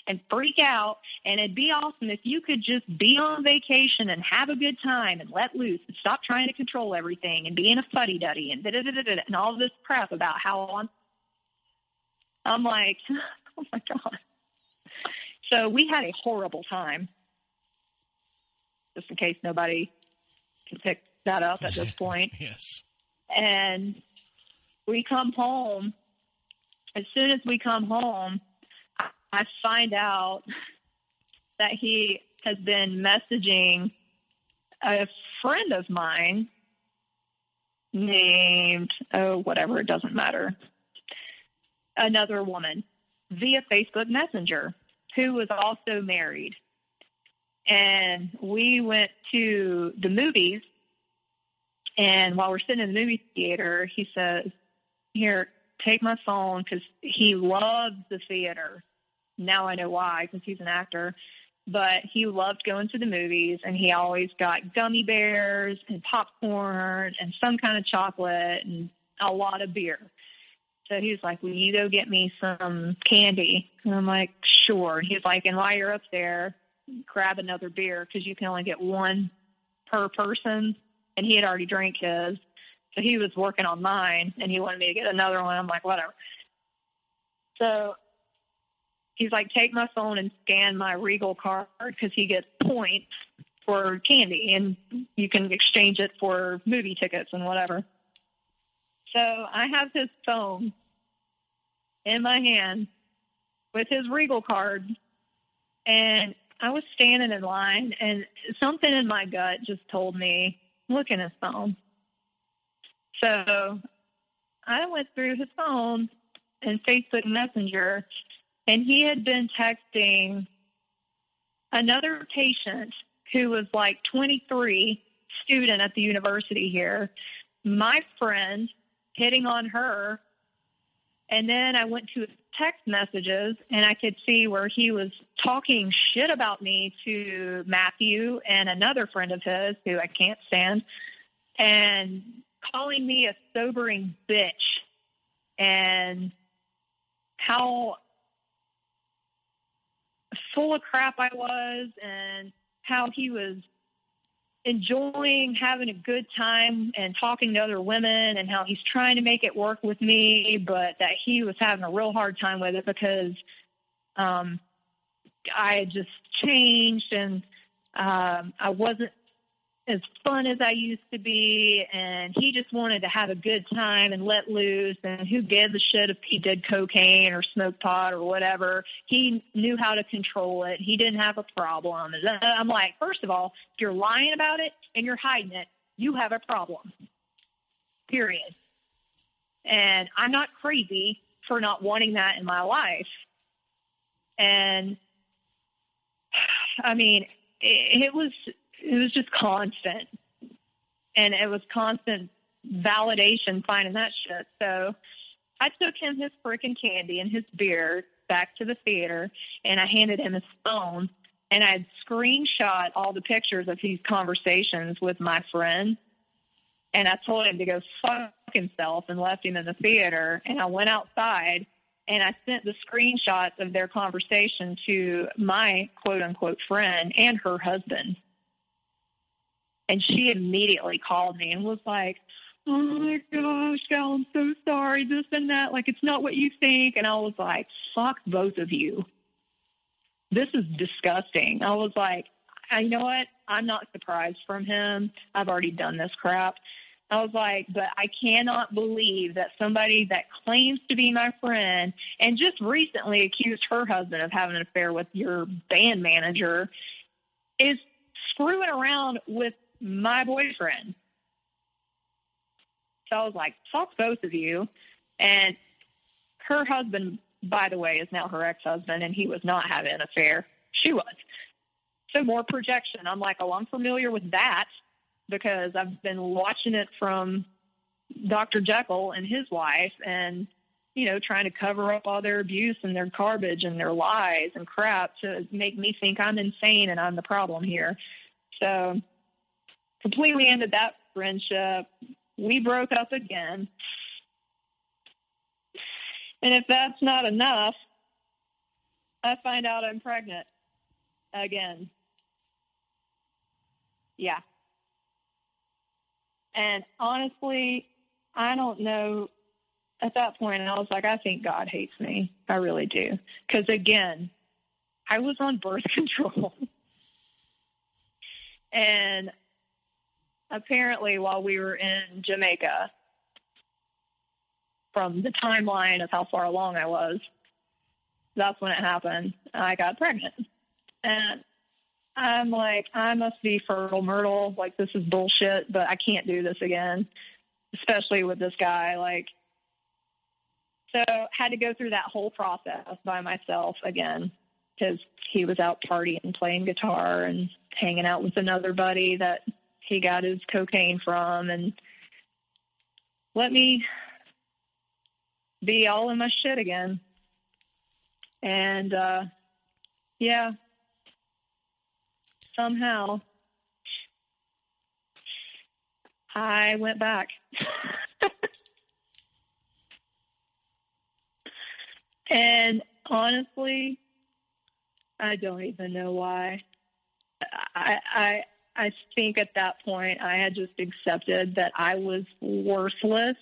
and freak out. And it'd be awesome if you could just be on vacation and have a good time and let loose and stop trying to control everything and be in a fuddy-duddy and da-da-da-da-da and all this crap about how I'm like, oh my God. So we had a horrible time, just in case nobody can pick that up at this point. Yes. And we come home. As soon as we come home, I find out that he has been messaging a friend of mine named, whatever, it doesn't matter, another woman via Facebook Messenger who was also married. And we went to the movies. And while we're sitting in the movie theater, he says, "Here, take my phone," because he loves the theater. Now I know why, because he's an actor. But he loved going to the movies, and he always got gummy bears and popcorn and some kind of chocolate and a lot of beer. So he was like, "Will you go get me some candy?" And I'm like, "Sure." And he's like, "And while you're up there, grab another beer, because you can only get one per person." And he had already drank his. So he was working on mine, and he wanted me to get another one. I'm like, whatever. So he's like, "Take my phone and scan my Regal card," because he gets points for candy, and you can exchange it for movie tickets and whatever. So I have his phone in my hand with his Regal card, and I was standing in line, and something in my gut just told me, look in his phone. So I went through his phone and Facebook Messenger, and he had been texting another patient who was like 23, student at the university here, my friend, hitting on her. And then I went to his text messages, and I could see where he was talking shit about me to Matthew and another friend of his who I can't stand, and calling me a sobering bitch, and how full of crap I was, and how he was enjoying having a good time and talking to other women, and how he's trying to make it work with me, but that he was having a real hard time with it because I had just changed, and I wasn't as fun as I used to be, and he just wanted to have a good time and let loose, and who gives a shit if he did cocaine or smoked pot or whatever. He knew how to control it. He didn't have a problem. And I'm like, first of all, if you're lying about it and you're hiding it, you have a problem, period. And I'm not crazy for not wanting that in my life. And I mean, it was just constant, and it was constant validation finding that shit. So I took him his freaking candy and his beer back to the theater, and I handed him his phone, and I had screenshot all the pictures of these conversations with my friend, and I told him to go fuck himself and left him in the theater. And I went outside, and I sent the screenshots of their conversation to my quote-unquote friend and her husband. And she immediately called me and was like, "Oh, my gosh, Gal, I'm so sorry, this and that. Like, it's not what you think." And I was like, fuck both of you. This is disgusting. I was like, you know what? I'm not surprised from him. I've already done this crap. I was like, but I cannot believe that somebody that claims to be my friend and just recently accused her husband of having an affair with your band manager is screwing around with my boyfriend. So I was like, fuck both of you. And her husband, by the way, is now her ex-husband, and he was not having an affair. She was. So more projection. I'm like, oh, I'm familiar with that because I've been watching it from Dr. Jekyll and his wife, and, you know, trying to cover up all their abuse and their garbage and their lies and crap to make me think I'm insane and I'm the problem here. So completely ended that friendship. We broke up again. And if that's not enough, I find out I'm pregnant again. Yeah. And honestly, I don't know. At that point, I was like, I think God hates me. I really do. Because, again, I was on birth control. And apparently, while we were in Jamaica, from the timeline of how far along I was, that's when it happened. I got pregnant. And I'm like, I must be fertile myrtle. Like, this is bullshit, but I can't do this again, especially with this guy. Like, so had to go through that whole process by myself again. because he was out partying, playing guitar, and hanging out with another buddy that he got his cocaine from, and let me be all in my shit again. And, yeah, somehow I went back. And honestly, I don't even know why. I think at that point I had just accepted that I was worthless,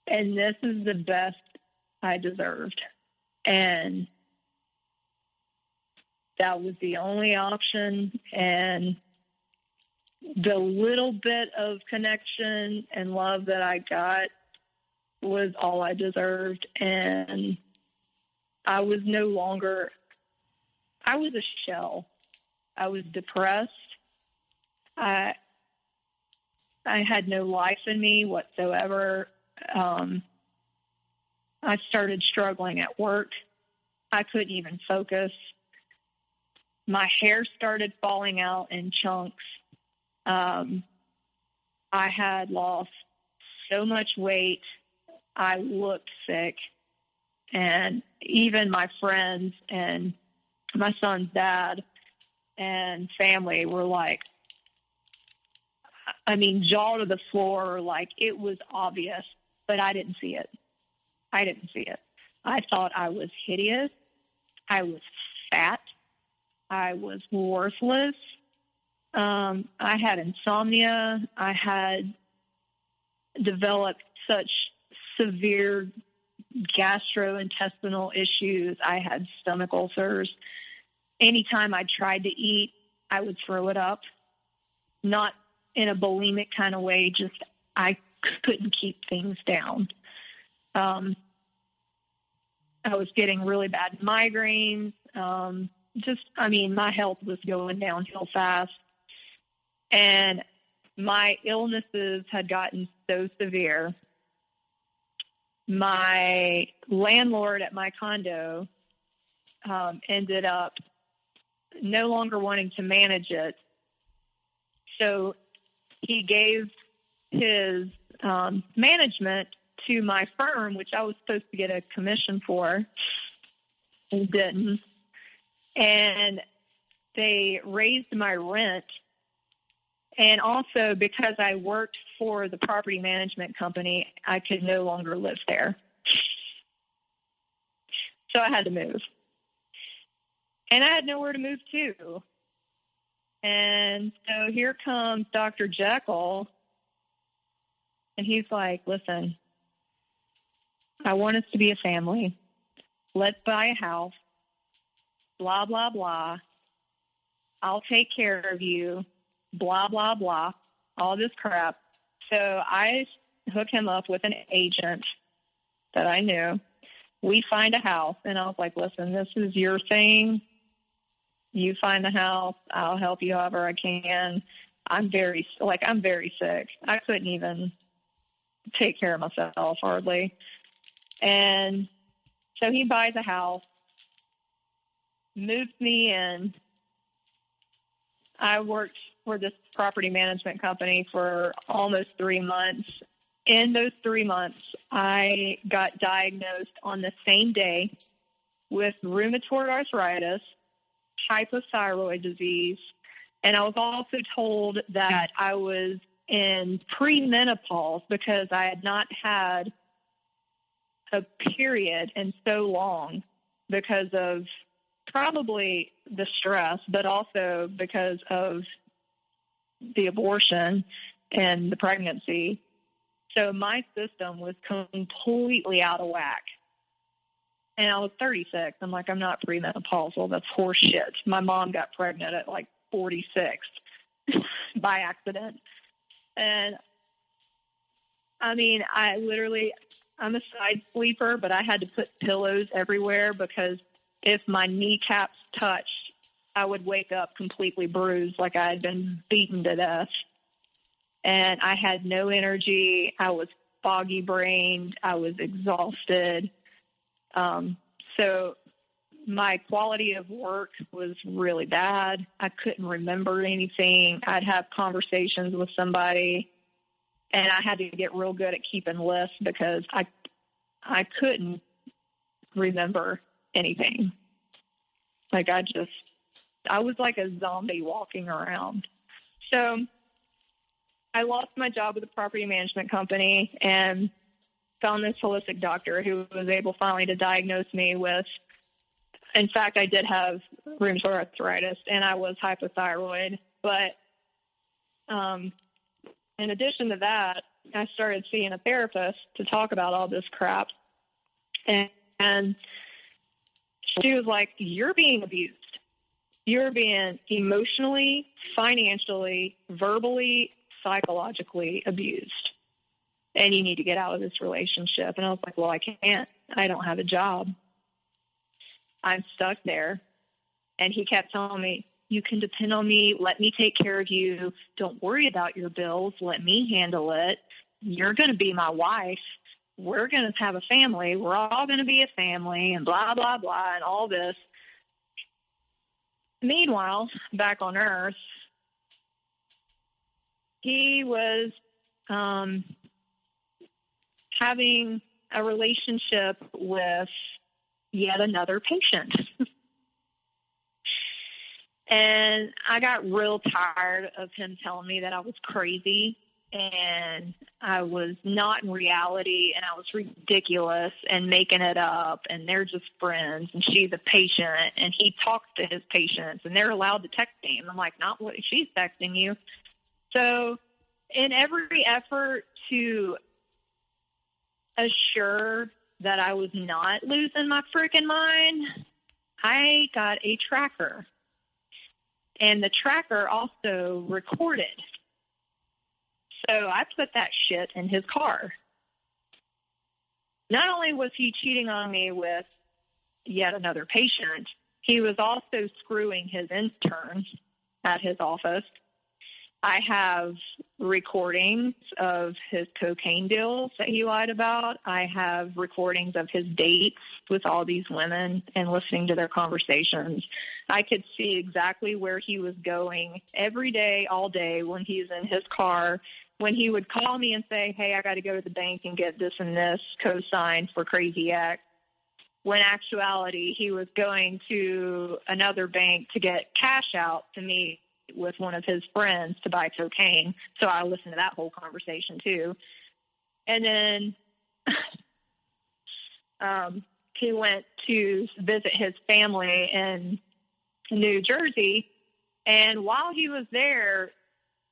and this is the best I deserved. And that was the only option, and the little bit of connection and love that I got was all I deserved. And I was no longer, I was a shell. I was depressed. I had no life in me whatsoever. I started struggling at work. I couldn't even focus. My hair started falling out in chunks. I had lost so much weight. I looked sick. And even my friends and my son's dad and family were like, I mean, jaw to the floor, like it was obvious, but I didn't see it. I didn't see it. I thought I was hideous. I was fat. I was worthless. I had insomnia. I had developed such severe gastrointestinal issues. I had stomach ulcers. Anytime I tried to eat, I would throw it up. Not in a bulimic kind of way, just I couldn't keep things down. I was getting really bad migraines. My health was going downhill fast. And my illnesses had gotten so severe. My landlord at my condo ended up no longer wanting to manage it. So he gave his management to my firm, which I was supposed to get a commission for, and didn't. And they raised my rent. And also, because I worked for the property management company, I could no longer live there. So I had to move. And I had nowhere to move to. And so here comes Dr. Jekyll, and he's like, listen, I want us to be a family. Let's buy a house. Blah, blah, blah. I'll take care of you. Blah, blah, blah. All this crap. So I hook him up with an agent that I knew. We find a house, and I was like, listen, this is your thing. You find the house. I'll help you however I can. I'm very sick. I couldn't even take care of myself hardly. And so he buys a house, moves me in. I worked for this property management company for almost 3 months. In those 3 months, I got diagnosed on the same day with rheumatoid arthritis, hypothyroid disease, and I was also told that I was in premenopause because I had not had a period in so long because of probably the stress, but also because of the abortion and the pregnancy. So my system was completely out of whack. And I was 36. I'm like, I'm not premenopausal. That's horse shit. My mom got pregnant at like 46 by accident. And I mean, I'm a side sleeper, but I had to put pillows everywhere because if my kneecaps touched, I would wake up completely bruised, like I had been beaten to death. And I had no energy. I was foggy brained. I was exhausted. So my quality of work was really bad. I couldn't remember anything. I'd have conversations with somebody, and I had to get real good at keeping lists because I couldn't remember anything. Like I was like a zombie walking around. So I lost my job with a property management company and found this holistic doctor who was able finally to diagnose me with, in fact, I did have rheumatoid arthritis and I was hypothyroid. But in addition to that, I started seeing a therapist to talk about all this crap. And she was like, you're being abused. You're being emotionally, financially, verbally, psychologically abused. And you need to get out of this relationship. And I was like, well, I can't. I don't have a job. I'm stuck there. And he kept telling me, you can depend on me. Let me take care of you. Don't worry about your bills. Let me handle it. You're going to be my wife. We're going to have a family. We're all going to be a family and blah, blah, blah, and all this. Meanwhile, back on Earth, he was having a relationship with yet another patient. And I got real tired of him telling me that I was crazy and I was not in reality and I was ridiculous and making it up and they're just friends and she's a patient and he talks to his patients and they're allowed to text him. I'm like, not what she's texting you. So in every effort to assure that I was not losing my freaking mind, I got a tracker. And the tracker also recorded. So I put that shit in his car. Not only was he cheating on me with yet another patient, he was also screwing his intern at his office. I have recordings of his cocaine deals that he lied about. I have recordings of his dates with all these women and listening to their conversations. I could see exactly where he was going every day, all day when he's in his car, when he would call me and say, hey, I got to go to the bank and get this and this co-signed for Crazy X. When actuality, he was going to another bank to get cash out to meet with one of his friends to buy cocaine. So I listened to that whole conversation too. And then he went to visit his family in New Jersey. And while he was there,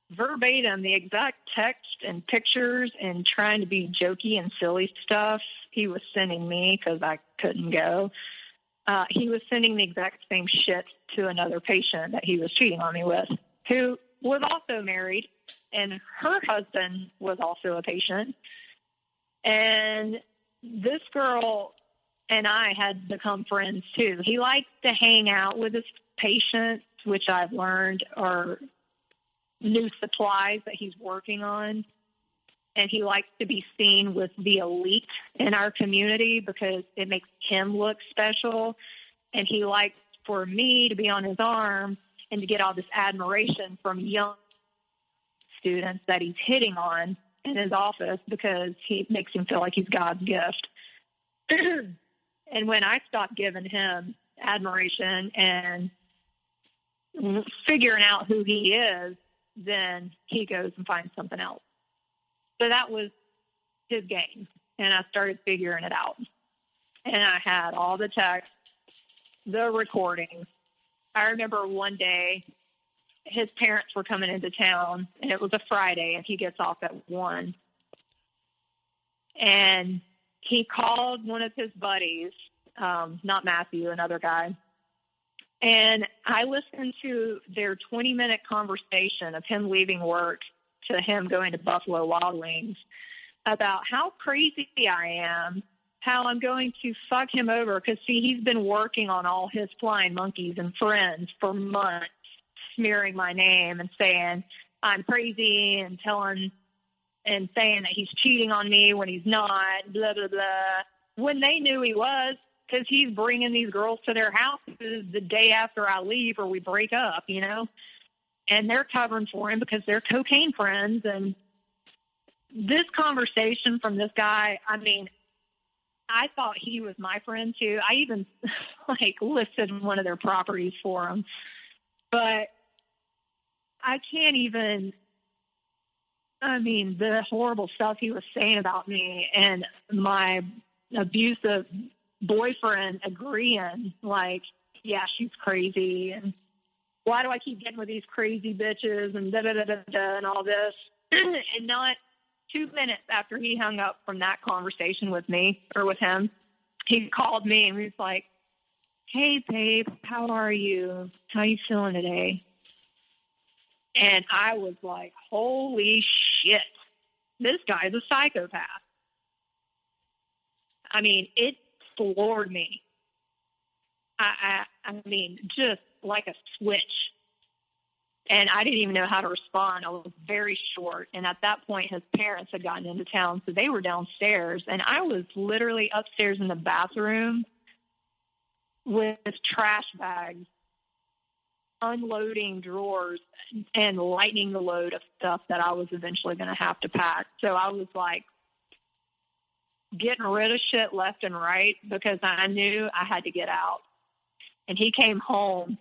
verbatim, the exact text and pictures and trying to be jokey and silly stuff he was sending me because I couldn't go. He was sending the exact same shit to another patient that he was cheating on me with, who was also married, and her husband was also a patient. And this girl and I had become friends too. He likes to hang out with his patients, which I've learned are new supplies that he's working on. And he likes to be seen with the elite in our community because it makes him look special. And he likes for me to be on his arm and to get all this admiration from young students that he's hitting on in his office because he makes him feel like he's God's gift. And when I stopped giving him admiration and figuring out who he is, then he goes and finds something else. So that was his game, and I started figuring it out. And I had all the texts, the recordings. I remember one day his parents were coming into town, and it was a Friday, and he gets off at 1. And he called one of his buddies, not Matthew, another guy. And I listened to their 20-minute conversation of him leaving work to him going to Buffalo Wild Wings about how crazy I am, how I'm going to fuck him over. Because, see, he's been working on all his flying monkeys and friends for months, smearing my name and saying I'm crazy and telling and saying that he's cheating on me when he's not, blah, blah, blah. When they knew he was, because he's bringing these girls to their houses the day after I leave or we break up, you know, and they're covering for him because they're cocaine friends. And this conversation from this guy, I mean, I thought he was my friend too. I even listed one of their properties for him, but I can't even, I mean, the horrible stuff he was saying about me and my abusive boyfriend agreeing, like, yeah, she's crazy. And why do I keep getting with these crazy bitches and da-da-da-da-da and all this? And not 2 minutes after he hung up from that conversation with me or with him, he called me and he was like, hey, babe, how are you? How you feeling today? And I was like, holy shit, this guy's a psychopath. I mean, it floored me. I mean, just like a switch. And I didn't even know how to respond. I was very short. And at that point, his parents had gotten into town, so they were downstairs. And I was literally upstairs in the bathroom with trash bags, unloading drawers and lightening the load of stuff that I was eventually going to have to pack. So I was like getting rid of shit left and right because I knew I had to get out. And he came home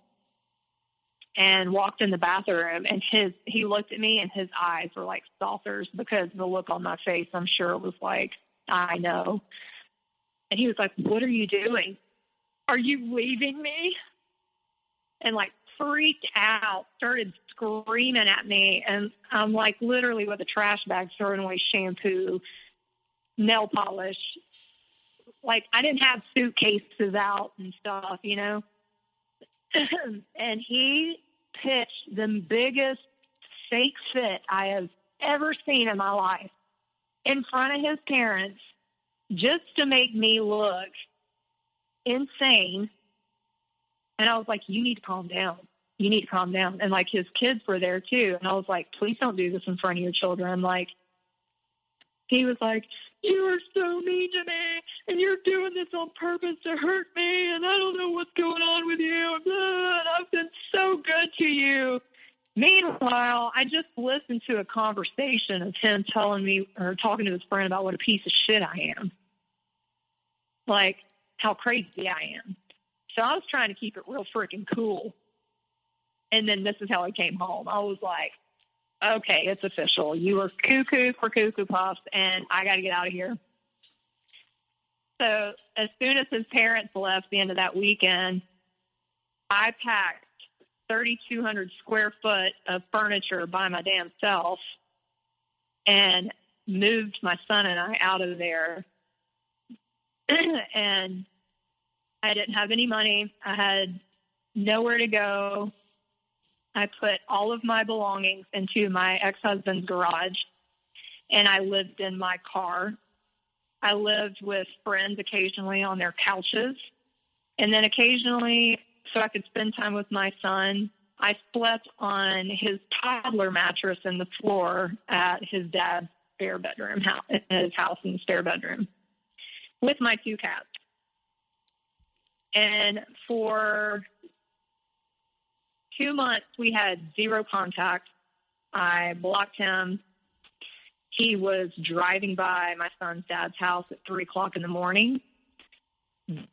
and walked in the bathroom, and he looked at me and his eyes were like saucers because the look on my face, I'm sure it was like, I know. And he was like, what are you doing? Are you leaving me? And like freaked out, started screaming at me. And I'm like literally with a trash bag throwing away shampoo, nail polish. Like I didn't have suitcases out and stuff, you know. And he pitched the biggest fake fit I have ever seen in my life in front of his parents just to make me look insane. And I was like, you need to calm down. You need to calm down. And like his kids were there too. And I was like, please don't do this in front of your children. Like, he was like, you are so mean to me and you're doing this on purpose to hurt me. And I don't know what's going on with you. And I've been so good to you. Meanwhile, I just listened to a conversation of him telling me or talking to his friend about what a piece of shit I am. Like how crazy I am. So I was trying to keep it real freaking cool. And then this is how I came home. I was like, okay, it's official. You were cuckoo for Cuckoo Puffs, and I got to get out of here. So as soon as his parents left the end of that weekend, I packed 3,200 square foot of furniture by my damn self and moved my son and I out of there. And I didn't have any money. I had nowhere to go. I put all of my belongings into my ex-husband's garage, and I lived in my car. I lived with friends occasionally on their couches, and then occasionally, so I could spend time with my son, I slept on his toddler mattress in the floor at his dad's spare bedroom, his house in the spare bedroom, with my 2 cats. And for 2 months, we had 0 contact. I blocked him. He was driving by my son's dad's house at 3 o'clock in the morning.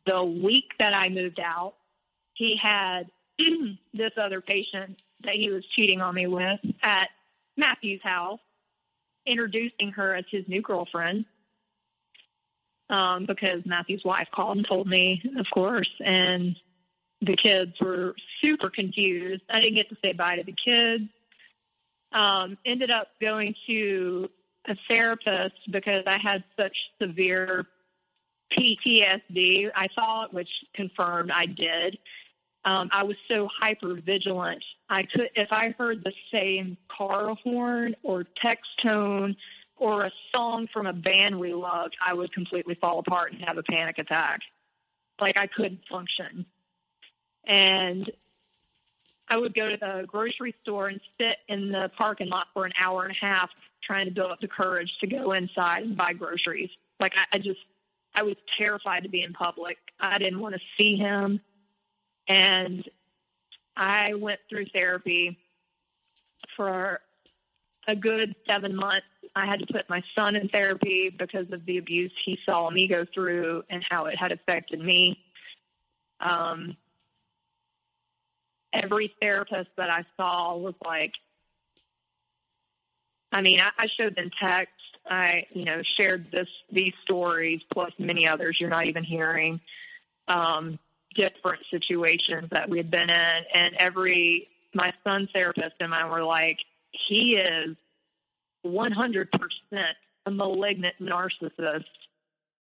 The week that I moved out, he had this other patient that he was cheating on me with at Matthew's house, introducing her as his new girlfriend. Because Matthew's wife called and told me, of course, and the kids were super confused. I didn't get to say bye to the kids. Ended up going to a therapist because I had such severe PTSD, I thought, which confirmed I did. I was so hyper vigilant. If I heard the same car horn or text tone or a song from a band we loved, I would completely fall apart and have a panic attack. Like I couldn't function. And I would go to the grocery store and sit in the parking lot for an hour and a half trying to build up the courage to go inside and buy groceries. Like I was terrified to be in public. I didn't want to see him. And I went through therapy for a good 7 months. I had to put my son in therapy because of the abuse he saw me go through and how it had affected me. Every therapist that I saw was like, I mean, I showed them text. I, shared these stories plus many others you're not even hearing, different situations that we had been in. And my son's therapist and I were like, he is 100% a malignant narcissist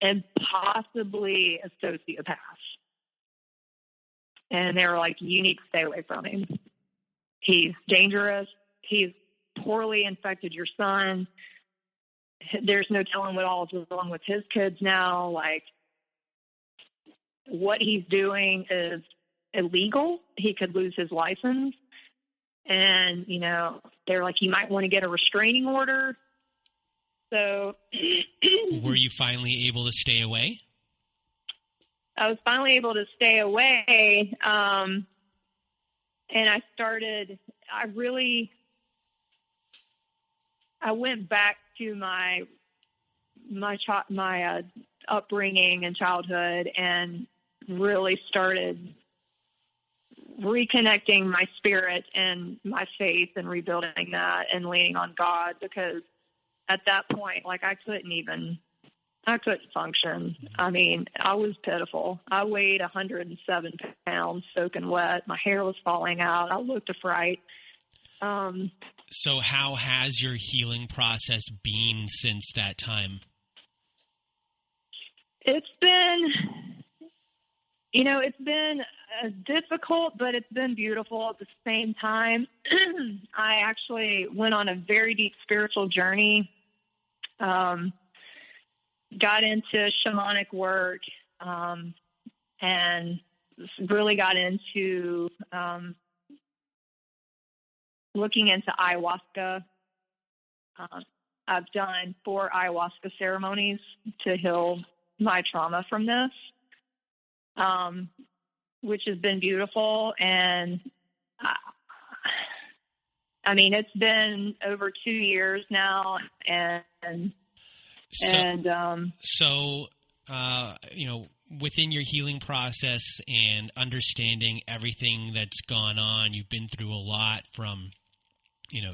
and possibly a sociopath. And they were like, you need to stay away from him. He's dangerous. He's poorly infected your son. There's no telling what all is wrong with his kids now. Like, what he's doing is illegal. He could lose his license. And, they're like, you might want to get a restraining order. So. Were you finally able to stay away? I was finally able to stay away. And I went back to my upbringing and childhood and really started reconnecting my spirit and my faith and rebuilding that and leaning on God, because at that point, like, I couldn't function. I mean, I was pitiful. I weighed 107 pounds soaking wet. My hair was falling out. I looked a fright. So how has your healing process been since that time? It's been, it's been difficult, but it's been beautiful at the same time. I actually went on a very deep spiritual journey, got into shamanic work, and really got into looking into ayahuasca. I've done 4 ayahuasca ceremonies to heal my trauma from this, which has been beautiful. And I mean, it's been over 2 years now, within your healing process and understanding everything that's gone on, you've been through a lot, from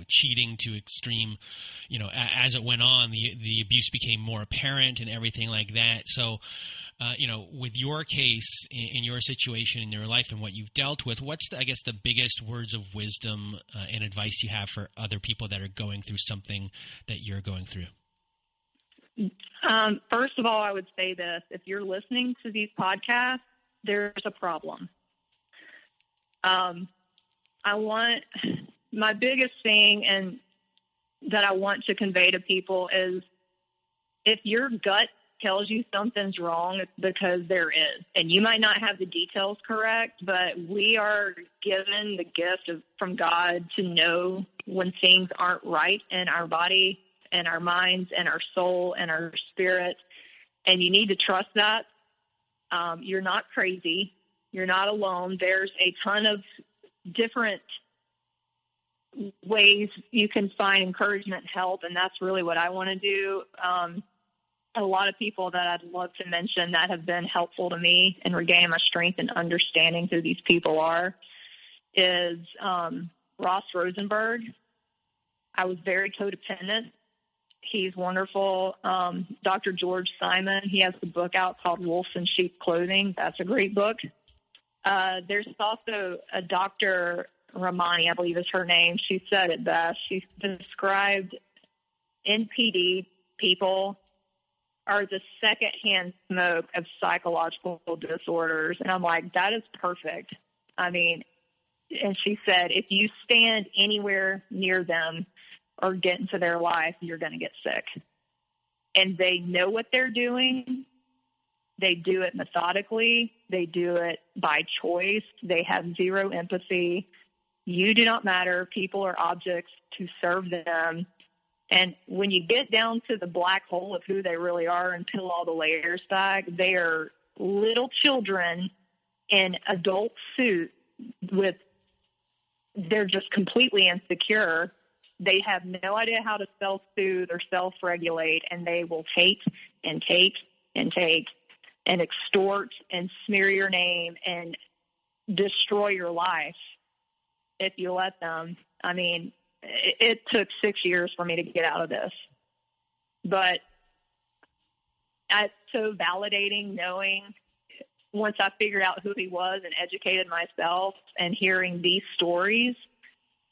cheating to extreme, as it went on, the abuse became more apparent and everything like that. So, with your case, in your situation, in your life, and what you've dealt with, what's the biggest words of wisdom and advice you have for other people that are going through something that you're going through? First of all, I would say this: if you're listening to these podcasts, there's a problem. My biggest thing and that I want to convey to people is, if your gut tells you something's wrong, it's because there is. And you might not have the details correct, but we are given the gift from God to know when things aren't right in our body and our minds and our soul and our spirit. And you need to trust that. You're not crazy. You're not alone. There's a ton of different ways you can find encouragement and help, and that's really what I want to do. A lot of people that I'd love to mention that have been helpful to me and regaining my strength and understanding who these people is Ross Rosenberg. I was very codependent. He's wonderful. Dr. George Simon, he has the book out called Wolves in Sheep Clothing. That's a great book. There's also a Dr. Ramani, I believe is her name. She said it best. She described NPD people are the secondhand smoke of psychological disorders. And I'm like, that is perfect. I mean, and she said, if you stand anywhere near them or get into their life, you're going to get sick. And they know what they're doing. They do it methodically. They do it by choice. They have zero empathy. You do not matter. People are objects to serve them. And when you get down to the black hole of who they really are and peel all the layers back, they are little children in adult suits they're just completely insecure. They have no idea how to self-soothe or self-regulate, and they will take and take and take and extort and smear your name and destroy your life if you let them. I mean, it took 6 years for me to get out of this, but it's so validating knowing once I figured out who he was and educated myself and hearing these stories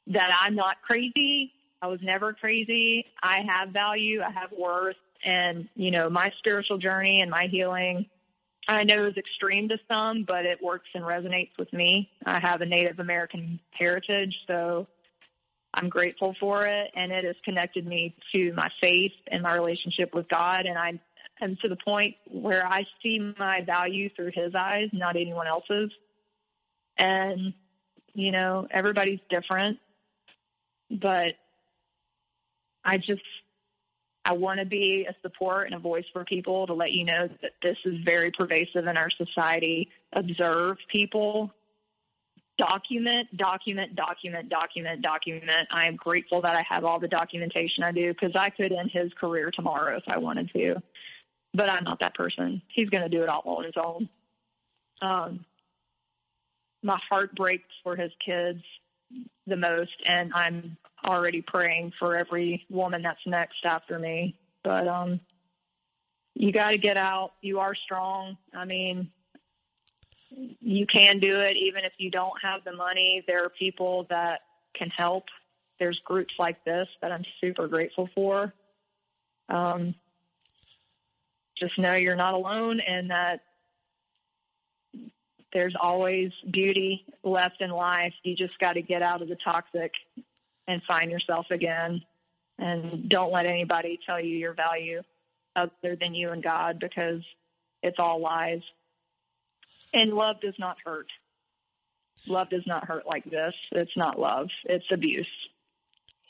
that I'm not crazy. I was never crazy. I have value. I have worth. And, you know, my spiritual journey and my healing, I know is extreme to some, but it works and resonates with me. I have a Native American heritage, so I'm grateful for it. And it has connected me to my faith and my relationship with God. And I'm to the point where I see my value through his eyes, not anyone else's. And, you know, everybody's different, but I want to be a support and a voice for people to let you know that this is very pervasive in our society. Observe people, document. I am grateful that I have all the documentation I do, because I could end his career tomorrow if I wanted to. But I'm not that person. He's going to do it all on his own. My heart breaks for his kids the most, and I'm already praying for every woman that's next after me. But you got to get out. You are strong. I mean, you can do it even if you don't have the money. There are people that can help. There's groups like this that I'm super grateful for. Just know you're not alone, and that there's always beauty left in life. You just got to get out of the toxic and find yourself again. And don't let anybody tell you your value other than you and God, because it's all lies. And love does not hurt. Love does not hurt like this. It's not love. It's abuse.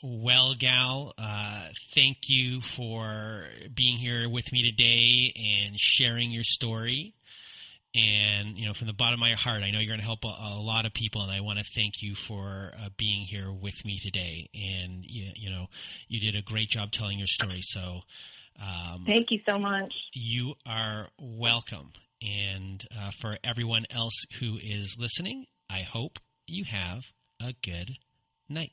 Well, gal, thank you for being here with me today and sharing your story. And, you know, from the bottom of my heart, I know you're going to help a lot of people, and I want to thank you for being here with me today. And, you know, you did a great job telling your story. So thank you so much. You are welcome. And for everyone else who is listening, I hope you have a good night.